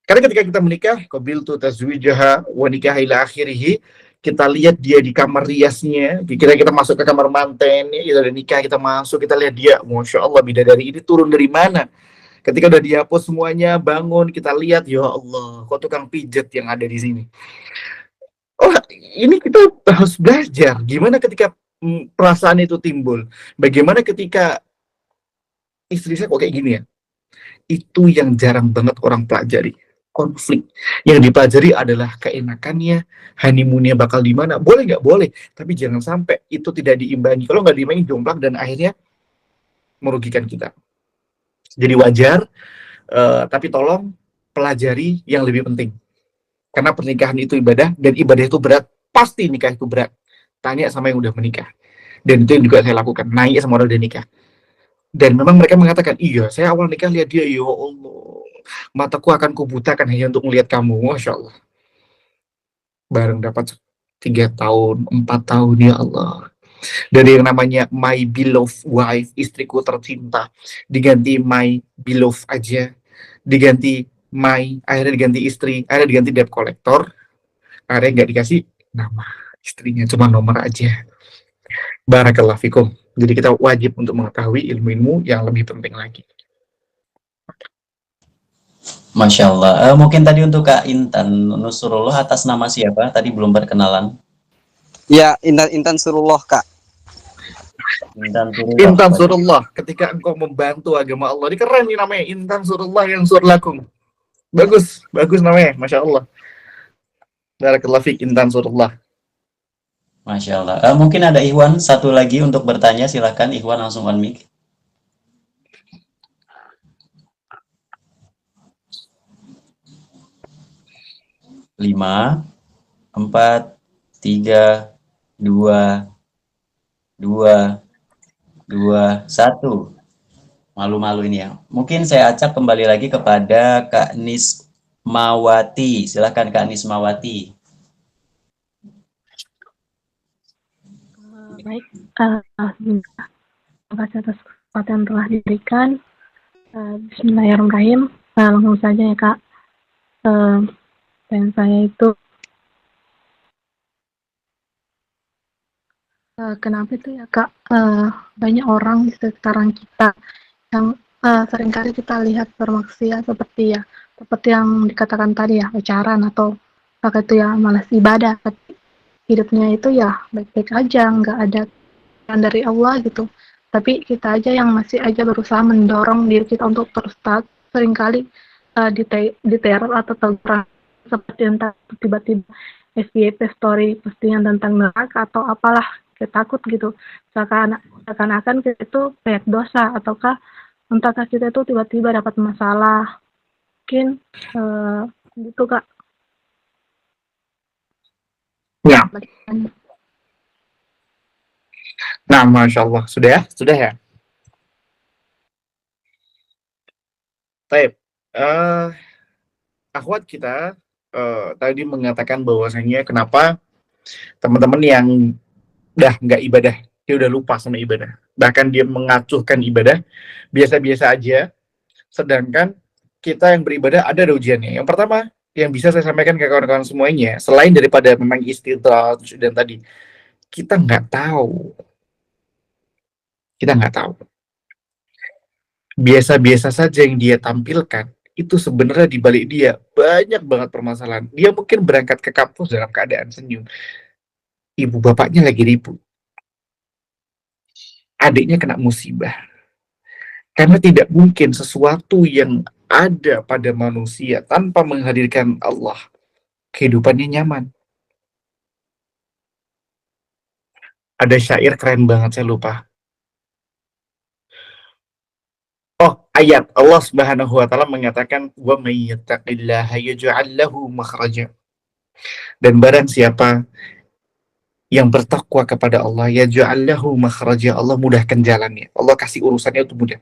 Karena ketika kita menikah, qabiltu tazwijaha wa nikah ila akhirih, kita lihat dia di kamar riasnya, kita masuk ke kamar manten, ya, kita udah nikah, kita masuk, kita lihat dia, Masya Allah, bidadari ini turun dari mana? Ketika udah dihapus semuanya, bangun, kita lihat, ya Allah, kok tukang pijet yang ada di sini. Oh, ini kita harus belajar, gimana ketika perasaan itu timbul, bagaimana ketika istri saya kok kayak gini ya? Itu yang jarang banget orang pelajari. Konflik yang dipelajari adalah keenakannya, honeymoonnya bakal di mana, boleh nggak boleh, tapi jangan sampai itu tidak diimbangi. Kalau nggak diimbangi, jomplang dan akhirnya merugikan kita. Jadi wajar, tapi tolong pelajari yang lebih penting, karena pernikahan itu ibadah dan ibadah itu berat. pasti nikah itu berat. Tanya sama yang udah menikah. Dan itu yang juga saya lakukan, nanya sama orang udah nikah. Dan memang mereka mengatakan, iya, saya awal nikah lihat dia, ya Allah, mataku akan kubutakan hanya untuk melihat kamu, Masya Allah. Bareng dapat 3 tahun, 4 tahun, ya Allah. Dari yang namanya my beloved wife, istriku tercinta, diganti my beloved aja, diganti my, akhirnya diganti istri, akhirnya diganti debt collector, akhirnya nggak dikasih nama istrinya, cuma nomor aja. Barakallahu fikum. Jadi kita wajib untuk mengetahui ilmu-ilmu yang lebih penting lagi. Masya Allah. Mungkin tadi untuk Kak Intan Nusrullah atas nama siapa? Tadi belum perkenalan. Ya, Intan Surullah, Kak. Intan Surullah. Intan surullah, ketika engkau membantu agama Allah. Ini keren nih namanya, Intan surullah yang surlakum. Bagus, bagus namanya, Masya Allah. Barakallahu fiik, Intan surullah. Masya Allah. Mungkin ada Ikhwan satu lagi untuk bertanya, silahkan Ikhwan langsung on mic. Lima, 4, 3, 2, 1. Malu-malu ini ya. Mungkin saya acak kembali lagi kepada Kak Nismawati. Silahkan Kak Nismawati. Baik, terima kasih atas kesempatan yang telah diberikan. Bismillahirrahmanirrahim. Langsung saja ya Kak. Dan saya itu kenapa itu ya Kak, banyak orang di sekitaran kita yang seringkali kita lihat bermaksiat seperti yang dikatakan tadi ya, pacaran atau pakai itu ya malas ibadah. Hidupnya itu ya baik-baik aja, nggak ada yang dari Allah gitu. Tapi kita aja yang masih aja berusaha mendorong diri kita untuk terus taat, seringkali diteror atau teguran seperti entah tiba-tiba FYP story postingan tentang neraka atau apalah, kita takut gitu. Seakan-akan kita itu banyak dosa, ataukah entah kita itu tiba-tiba dapat masalah. Mungkin gitu Kak. Ya. Nah, Masya Allah. Sudah ya? Sudah ya? Baik. Akhwat kita tadi mengatakan bahwasanya kenapa teman-teman yang udah nggak ibadah, dia udah lupa sama ibadah. Bahkan dia mengacuhkan ibadah, biasa-biasa aja. Sedangkan kita yang beribadah ada ujiannya. Yang pertama, yang bisa saya sampaikan ke kawan-kawan semuanya, selain daripada memang istidraj dan tadi, kita nggak tahu. Kita nggak tahu. Biasa-biasa saja yang dia tampilkan, itu sebenarnya di balik dia banyak banget permasalahan. Dia mungkin berangkat ke kampus dalam keadaan senyum. Ibu bapaknya lagi ribut. Adiknya kena musibah. Karena tidak mungkin sesuatu yang ada pada manusia tanpa menghadirkan Allah, kehidupannya nyaman. Ada syair keren banget, saya lupa. Oh, ayat Allah Subhanahu wa taala mengatakan wa may yattaqillaha yaj'al lahu makhraja. Dan barang siapa yang bertakwa kepada Allah, yaj'al lahu makhraja, Allah mudahkan jalannya. Allah kasih urusannya itu mudah.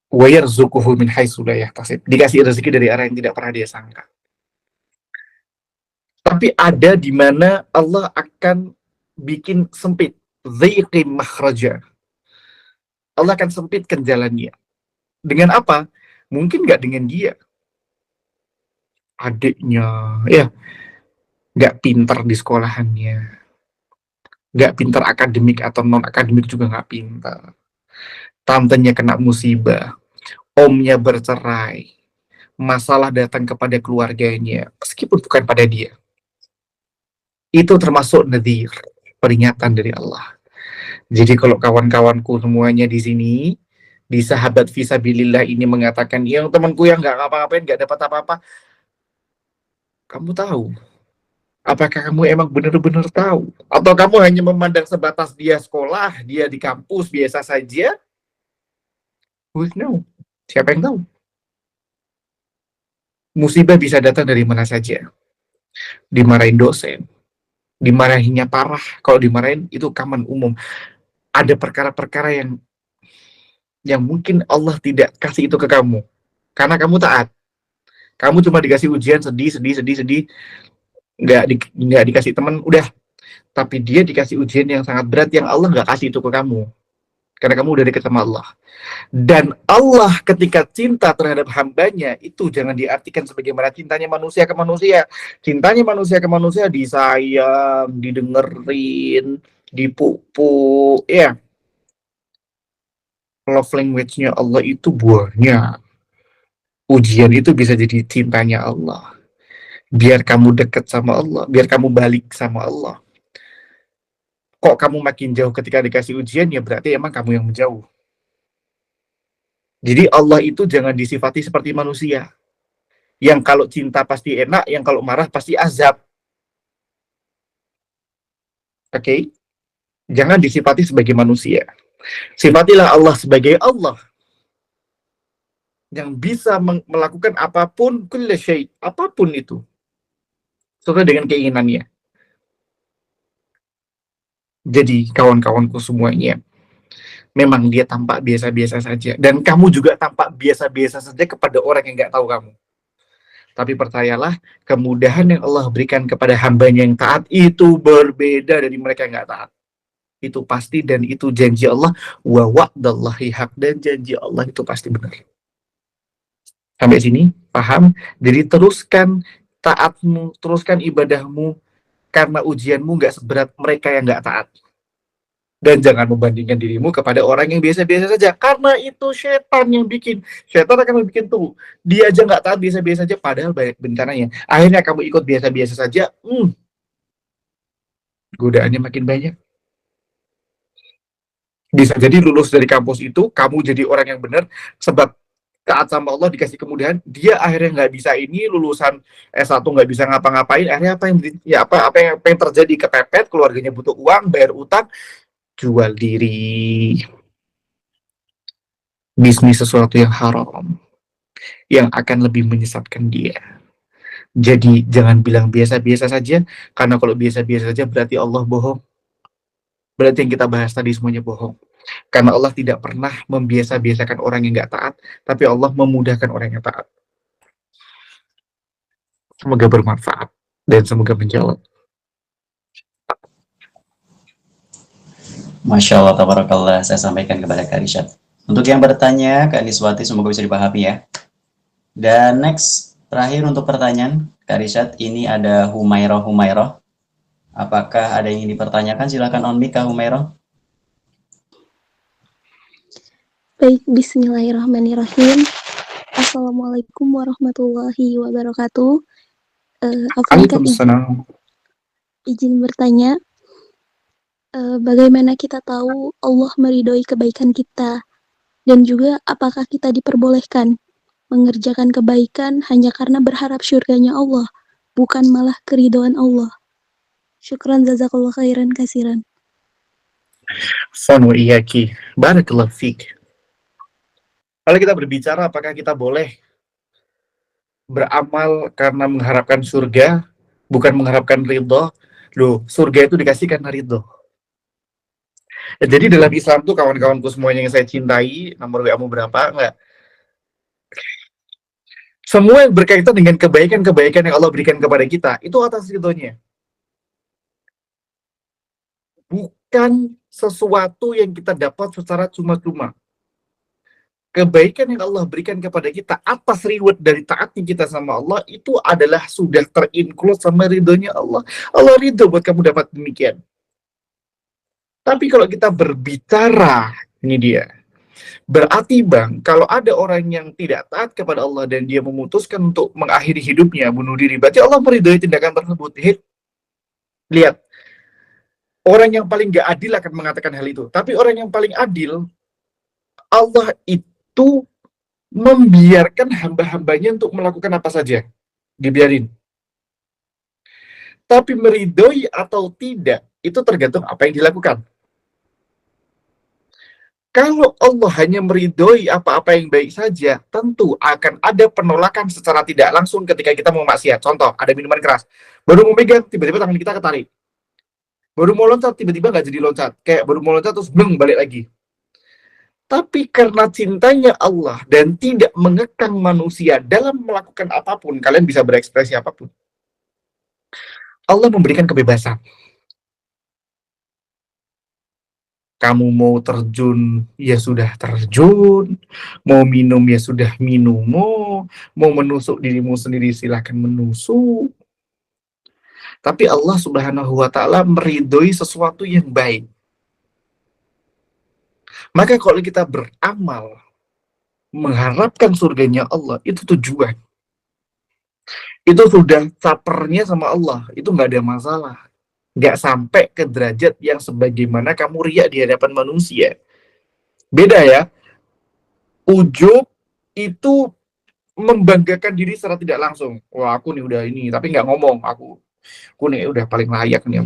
Wa yarzuquhu min haitsu la yahtasib. Dikasih rezeki dari arah yang tidak pernah dia sangka. Tapi ada di mana Allah akan bikin sempit. Dhiqi makhraja. Allah akan sempitkan jalannya. Dengan apa? Mungkin nggak dengan dia. Adiknya, ya, nggak pintar di sekolahannya. Nggak pintar akademik atau non-akademik juga nggak pintar. Tantenya kena musibah. Omnya bercerai. Masalah datang kepada keluarganya. Meskipun bukan pada dia. Itu termasuk nadhir. Peringatan dari Allah. Jadi kalau kawan-kawanku semuanya di sini, di sahabat fisabilillah ini mengatakan, yang temanku yang nggak ngapa-ngapain, nggak dapat apa-apa, kamu tahu? Apakah kamu emang benar-benar tahu? Atau kamu hanya memandang sebatas dia sekolah, dia di kampus biasa saja? Who knows? Siapa yang tahu? Musibah bisa datang dari mana saja. dimarahin dosen, dimarahinnya parah. Kalau dimarahin itu common umum. Ada perkara-perkara yang mungkin Allah tidak kasih itu ke kamu karena kamu taat. Kamu cuma dikasih ujian sedih, nggak dikasih teman, udah. Tapi dia dikasih ujian yang sangat berat yang Allah nggak kasih itu ke kamu karena kamu udah dekat sama Allah. Dan Allah ketika cinta terhadap hambanya itu jangan diartikan sebagaimana cintanya manusia ke manusia. Cintanya manusia ke manusia disayang, didengerin, dipupuk, ya. Love language-nya Allah itu buahnya. Ujian itu bisa jadi cintanya Allah. Biar kamu dekat sama Allah, biar kamu balik sama Allah. Kok kamu makin jauh ketika dikasih ujian, ya berarti emang kamu yang menjauh. Jadi Allah itu jangan disifati seperti manusia. Yang kalau cinta pasti enak, yang kalau marah pasti azab. Oke? Jangan disifati sebagai manusia. Sifatilah Allah sebagai Allah. Yang bisa melakukan apapun, kulla syai', apapun itu. Sesuai dengan keinginannya. Jadi kawan-kawanku semuanya, memang dia tampak biasa-biasa saja. Dan kamu juga tampak biasa-biasa saja kepada orang yang nggak tahu kamu. Tapi percayalah, kemudahan yang Allah berikan kepada hambanya yang taat itu berbeda dari mereka yang nggak taat. Itu pasti dan itu janji Allah. Wa wa'dallahi haq, dan janji Allah itu pasti benar. Sampai sini, paham? Jadi teruskan taatmu, teruskan ibadahmu, karena ujianmu nggak seberat mereka yang nggak taat. Dan jangan membandingkan dirimu kepada orang yang biasa-biasa saja. Karena itu setan yang bikin. Setan akan bikin tuh. Dia aja nggak taat biasa-biasa saja, padahal banyak bencananya. Akhirnya kamu ikut biasa-biasa saja. Godaannya makin banyak. Bisa jadi lulus dari kampus itu, kamu jadi orang yang benar, sebab taat sama Allah dikasih kemudahan. Dia akhirnya nggak bisa ini, lulusan S1 nggak bisa ngapa-ngapain. Akhirnya apa yang terjadi? Kepepet, keluarganya butuh uang, bayar utang, jual diri, bisnis sesuatu yang haram, yang akan lebih menyesatkan dia. Jadi jangan bilang biasa-biasa saja, karena kalau biasa-biasa saja berarti Allah bohong. Berarti yang kita bahas tadi semuanya bohong. Karena Allah tidak pernah membiasa-biasakan orang yang nggak taat, tapi Allah memudahkan orang yang taat. Semoga bermanfaat dan semoga menjawab. Masya Allah, tabarakallah, saya sampaikan kepada Kak Rishad. Untuk yang bertanya, Kak Niswati, semoga bisa dipahami ya. Dan next, terakhir untuk pertanyaan, Kak Rishad, ini ada Humairah. Apakah ada yang ingin dipertanyakan? Silakan on mic, Kak Humairah. Baik, bismillahirrahmanirrahim. Assalamualaikum warahmatullahi wabarakatuh. Waalaikumsalam. Izin bertanya, bagaimana kita tahu Allah meridhoi kebaikan kita? Dan juga apakah kita diperbolehkan mengerjakan kebaikan hanya karena berharap syurganya Allah, bukan malah keridhaan Allah? Syukran jazakallah khairan kasiran. Fanu iyaki. Barakallahu fiik. Kalau kita berbicara apakah kita boleh beramal karena mengharapkan surga, bukan mengharapkan ridho. Loh, surga itu dikasih karena ridho. Jadi dalam Islam tuh kawan-kawanku semuanya yang saya cintai, nomor WA-mu berapa? Enggak. Semua yang berkaitan dengan kebaikan-kebaikan yang Allah berikan kepada kita, itu atas ridhonya. Bukan sesuatu yang kita dapat secara cuma-cuma. Kebaikan yang Allah berikan kepada kita atas reward dari taatnya kita sama Allah, itu adalah sudah terinclude sama ridhonya Allah. Allah ridho buat kamu dapat demikian. Tapi kalau kita berbicara, ini dia. Berarti Bang, kalau ada orang yang tidak taat kepada Allah dan dia memutuskan untuk mengakhiri hidupnya, bunuh diri, berarti Allah meridhoi tindakan tersebut. Lihat, orang yang paling gak adil akan mengatakan hal itu. Tapi orang yang paling adil, Allah itu membiarkan hamba-hambanya untuk melakukan apa saja. Dibiarin. Tapi meridhoi atau tidak, itu tergantung apa yang dilakukan. Kalau Allah hanya meridhoi apa-apa yang baik saja, tentu akan ada penolakan secara tidak langsung ketika kita mau maksiat. Contoh, ada minuman keras. Baru mau megang, tiba-tiba tangan kita ketarik. Baru mau loncat, tiba-tiba nggak jadi loncat. Kayak baru mau loncat, terus bleng, balik lagi. Tapi karena cintanya Allah dan tidak mengekang manusia dalam melakukan apapun, kalian bisa berekspresi apapun. Allah memberikan kebebasan. Kamu mau terjun, ya sudah terjun. Mau minum, ya sudah minum. Mau menusuk dirimu sendiri, silahkan menusuk. Tapi Allah Subhanahu wa Ta'ala meridhoi sesuatu yang baik. Maka kalau kita beramal, mengharapkan surganya Allah, itu tujuan. Itu sudah capernya sama Allah. Itu nggak ada masalah. Nggak sampai ke derajat yang sebagaimana kamu riak di hadapan manusia. Beda ya. Ujub itu membanggakan diri secara tidak langsung. Wah, aku nih udah ini, tapi nggak ngomong. Aku nih udah paling layak nih.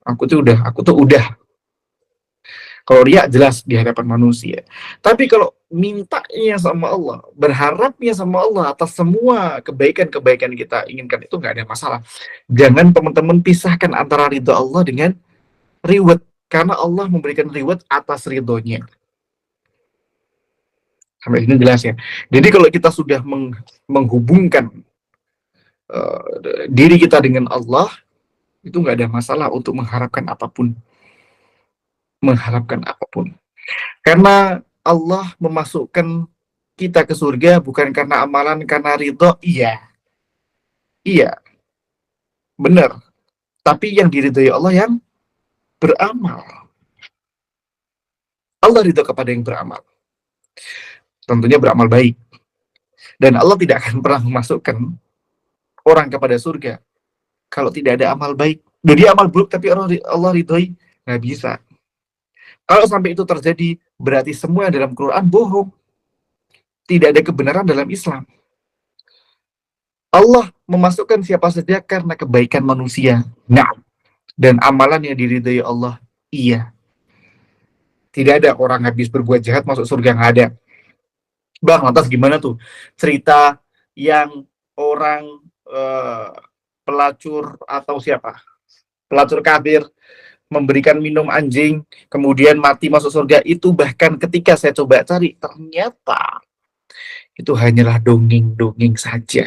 Aku tuh udah. Kalau riak jelas di hadapan manusia. Tapi kalau mintanya sama Allah, berharapnya sama Allah atas semua kebaikan-kebaikan kita inginkan, itu nggak ada masalah. Jangan teman-teman pisahkan antara ridho Allah dengan reward. Karena Allah memberikan reward atas ridhonya. Sampai ini jelas ya. Jadi kalau kita sudah menghubungkan diri kita dengan Allah, itu nggak ada masalah untuk mengharapkan apapun. Karena Allah memasukkan kita ke surga bukan karena amalan, karena ridho. Iya, benar. Tapi yang diridhoi Allah yang beramal. Allah ridho kepada yang beramal. Tentunya beramal baik. Dan Allah tidak akan pernah memasukkan orang kepada surga kalau tidak ada amal baik. Jadi amal buruk tapi Allah ridhoi, nggak bisa. Kalau sampai itu terjadi, berarti semua dalam Quran bohong. Tidak ada kebenaran dalam Islam. Allah memasukkan siapa saja karena kebaikan manusia. Nah, dan amalan yang diridhai Allah, iya. Tidak ada orang habis berbuat jahat masuk surga, nggak ada. Bang, lantas gimana tuh cerita yang orang pelacur atau siapa? Pelacur kafir memberikan minum anjing, kemudian mati masuk surga, itu bahkan ketika saya coba cari, ternyata itu hanyalah dongeng-dongeng saja.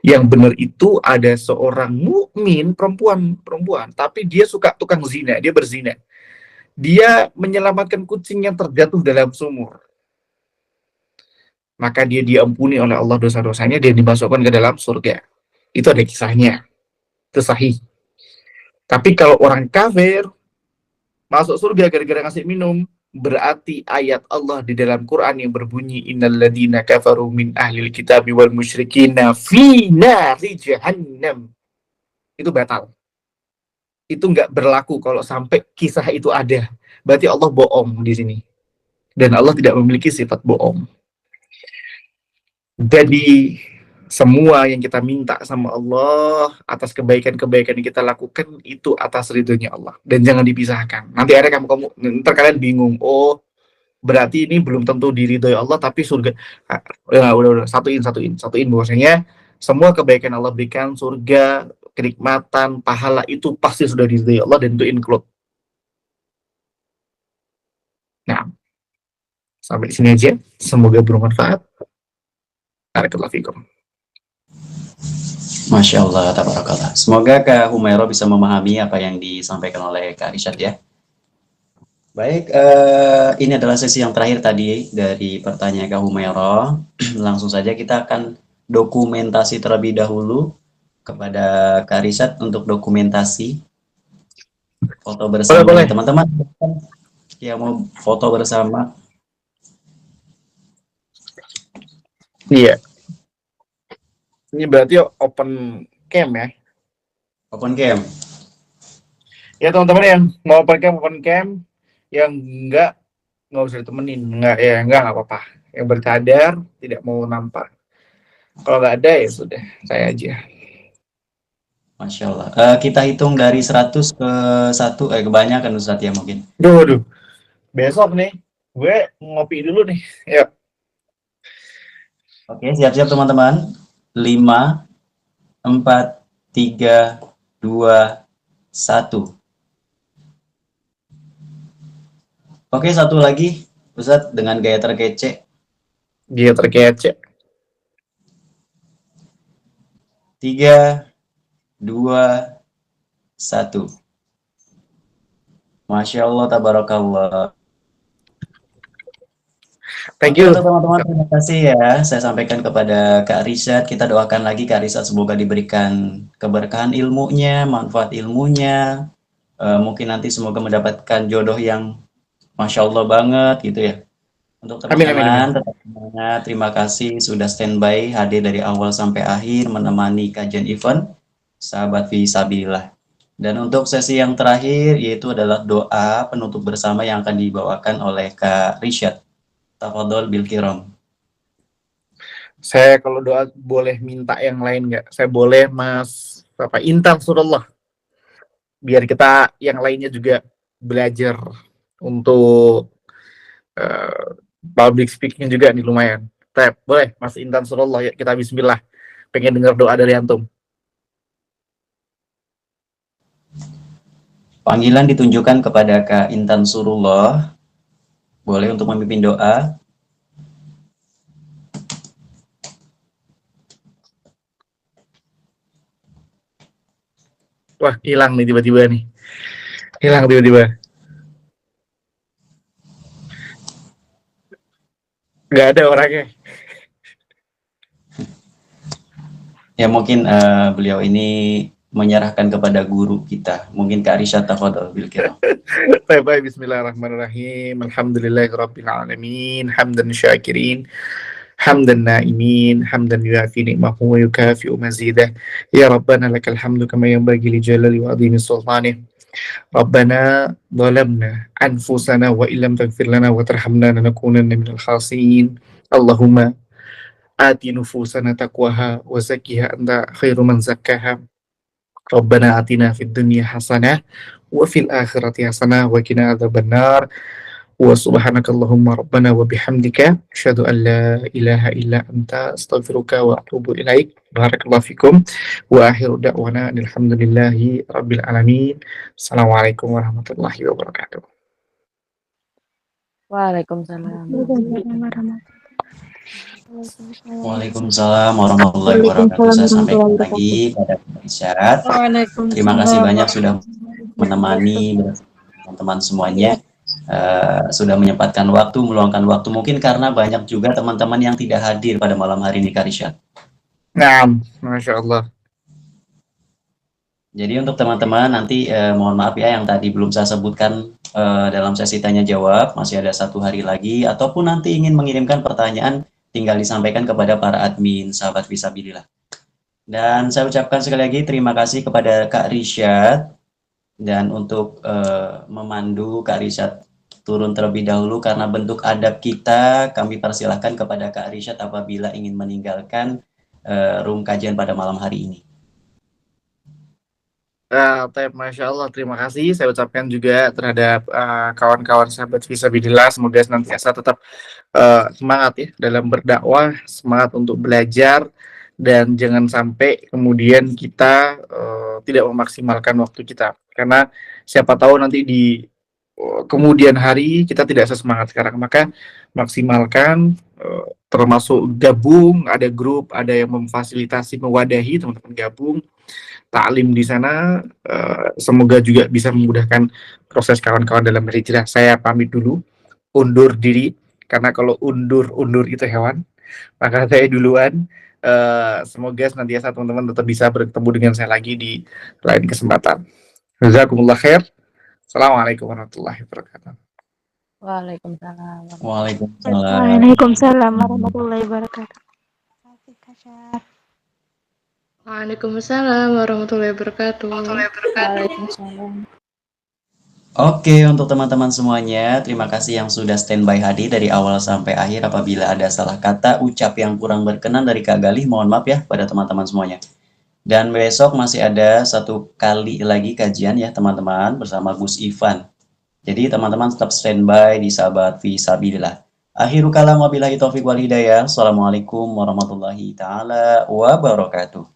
Yang benar itu ada seorang mukmin perempuan, tapi dia suka tukang zina, dia berzina. Dia menyelamatkan kucing yang terjatuh dalam sumur. Maka dia diampuni oleh Allah dosa-dosanya, dia dimasukkan ke dalam surga. Itu ada kisahnya. Itu sahih. Tapi kalau orang kafir masuk surga gara-gara ngasih minum, berarti ayat Allah di dalam Quran yang berbunyi innalladzina kafaru min ahlil kitabi wal musyrikina fi nari jahannam, itu batal. Itu nggak berlaku kalau sampai kisah itu ada. Berarti Allah bohong di sini. Dan Allah tidak memiliki sifat bohong. Jadi semua yang kita minta sama Allah atas kebaikan-kebaikan yang kita lakukan itu atas ridhonya Allah, dan jangan dipisahkan. Nanti akhirnya kamu ntar kalian bingung, oh berarti ini belum tentu diridhoi Allah tapi surga. Udah satuin bahwasanya semua kebaikan Allah berikan, surga, kenikmatan, pahala itu pasti sudah diridhoi Allah dan itu include. Nah, sampai di sini aja, semoga bermanfaat. Barakallahu fikum. Masya Allah, tabarakallah. Semoga Kak Humairah bisa memahami apa yang disampaikan oleh Kak Irsyad ya. Baik, ini adalah sesi yang terakhir tadi dari pertanyaan Kak Humairah. Langsung saja kita akan dokumentasi terlebih dahulu kepada Kak Irsyad untuk dokumentasi foto bersama. Boleh. Teman-teman yang mau foto bersama. Iya. Ini berarti open cam ya? Open cam. Ya teman-teman yang mau open cam, yang nggak usah ditemenin, nggak apa-apa. Yang bercadar, tidak mau nampak. Kalau nggak ada ya sudah, saya aja. Masya Allah. Kita hitung dari 100 ke 1, kebanyakan Ustadz ya mungkin. Duh. Besok nih. Gue ngopi dulu nih. Ya. Oke, siap-siap teman-teman. 5, 4, 3, 2, 1. Oke, satu lagi, Ustadz, dengan gaya terkece. Dia terkece. 3, 2, 1. Masya Allah, tabarakallah. Thank Oke, you. untuk teman-teman, terima kasih ya. Saya sampaikan kepada Kak Rishad. Kita doakan lagi Kak Rishad semoga diberikan keberkahan ilmunya, manfaat ilmunya. Mungkin nanti semoga mendapatkan jodoh yang Masya Allah banget gitu ya. Untuk Amin, amin, teman-teman, amin. tetap semangat. Terima kasih sudah standby hadir dari awal sampai akhir menemani kajian event Sahabat Fisabilillah. Dan untuk sesi yang terakhir yaitu adalah doa penutup bersama yang akan dibawakan oleh Kak Rishad. Tafadhol bil kiram. Saya kalau doa boleh minta yang lain nggak? Saya boleh Mas Intan Surullah. Biar kita yang lainnya juga belajar untuk public speaking juga nih lumayan. Tep, boleh Mas Intan Surullah ya, kita bismillah. Pengen dengar doa dari antum. Panggilan ditunjukkan kepada Kak Intan Surullah. Boleh untuk memimpin doa. Wah, hilang nih tiba-tiba nih. Hilang tiba-tiba. Nggak ada orangnya. Ya mungkin beliau ini menyerahkan kepada guru kita. Mungkin Kak Rishad, tafadhol bil kiram. Baik, bismillahirrahmanirrahim. Alhamdulillahirabbil alamin, hamdan syakirin, hamdan naimin, hamdan yuafi ni'mahu wa yukafi'u mazidah. Ya Rabbana lakal hamdu kama yanbaghi li jalali wa 'azimi sultanih. Rabbana zalamna anfusana wa illam taghfir lana wa tarhamna lanakunanna minal khasirin. Allahumma ati nufusana taqwaha wa zakkiha anta khairu man zakkaha. Rabbana atina fid dunya hasanah wa fil akhirati hasanah wa qina adzabannar. Wa subhanakallahumma rabbana wa bihamdika asyhadu an la ilaha illa anta astaghfiruka wa atubu ilaik. Barakallahu fikum wa akhiru da'wana alhamdulillahi rabbil alamin. Assalamualaikum warahmatullahi wabarakatuh. Waalaikumsalam. Waalaikumsalam warahmatullahi wabarakatuh. Saya sampaikan lagi pada Kak Rishad. Terima kasih banyak sudah menemani teman-teman semuanya. Sudah menyempatkan waktu, meluangkan waktu. Mungkin karena banyak juga teman-teman yang tidak hadir pada malam hari ini, Kak Rishad. Nah, Masya Allah. Jadi untuk teman-teman nanti mohon maaf ya yang tadi belum saya sebutkan dalam sesi tanya jawab, masih ada 1 hari lagi, ataupun nanti ingin mengirimkan pertanyaan tinggal disampaikan kepada para admin Sahabat Fisabilillah. Dan saya ucapkan sekali lagi terima kasih kepada Kak Rishad. Dan untuk memandu Kak Rishad turun terlebih dahulu karena bentuk adab kita, kami persilahkan kepada Kak Rishad apabila ingin meninggalkan room kajian pada malam hari ini. Masya Allah, terima kasih saya ucapkan juga terhadap kawan-kawan Sahabat Fisabilillah. Semoga senantiasa tetap semangat ya dalam berdakwah, semangat untuk belajar, dan jangan sampai kemudian kita tidak memaksimalkan waktu kita, karena siapa tahu nanti di kemudian hari kita tidak sesemangat sekarang. Maka maksimalkan, termasuk gabung, ada grup, ada yang memfasilitasi, mewadahi teman-teman gabung taklim di sana. Semoga juga bisa memudahkan proses kawan-kawan dalam berhijrah. Saya pamit dulu, undur diri, karena kalau undur itu hewan, maka saya duluan. Semoga senantiasa teman-teman tetap bisa bertemu dengan saya lagi di lain kesempatan. Jazakumullah khair. Assalamualaikum warahmatullahi wabarakatuh. Waalaikumsalam. Waalaikumsalam. Waalaikumsalam warahmatullahi wabarakatuh. Waalaikumsalam warahmatullahi wabarakatuh. Waalaikumsalam. Oke, untuk teman-teman semuanya, terima kasih yang sudah standby hadir dari awal sampai akhir. Apabila ada salah kata, ucap yang kurang berkenan dari Kak Galih, mohon maaf ya pada teman-teman semuanya. Dan besok masih ada 1 kali lagi kajian ya teman-teman bersama Gus Ivan. Jadi teman-teman tetap standby di Sahabat Fisabilillah. Akhiru kalam wabillahi taufiq wal hidayah. Assalamualaikum warahmatullahi taala wabarakatuh.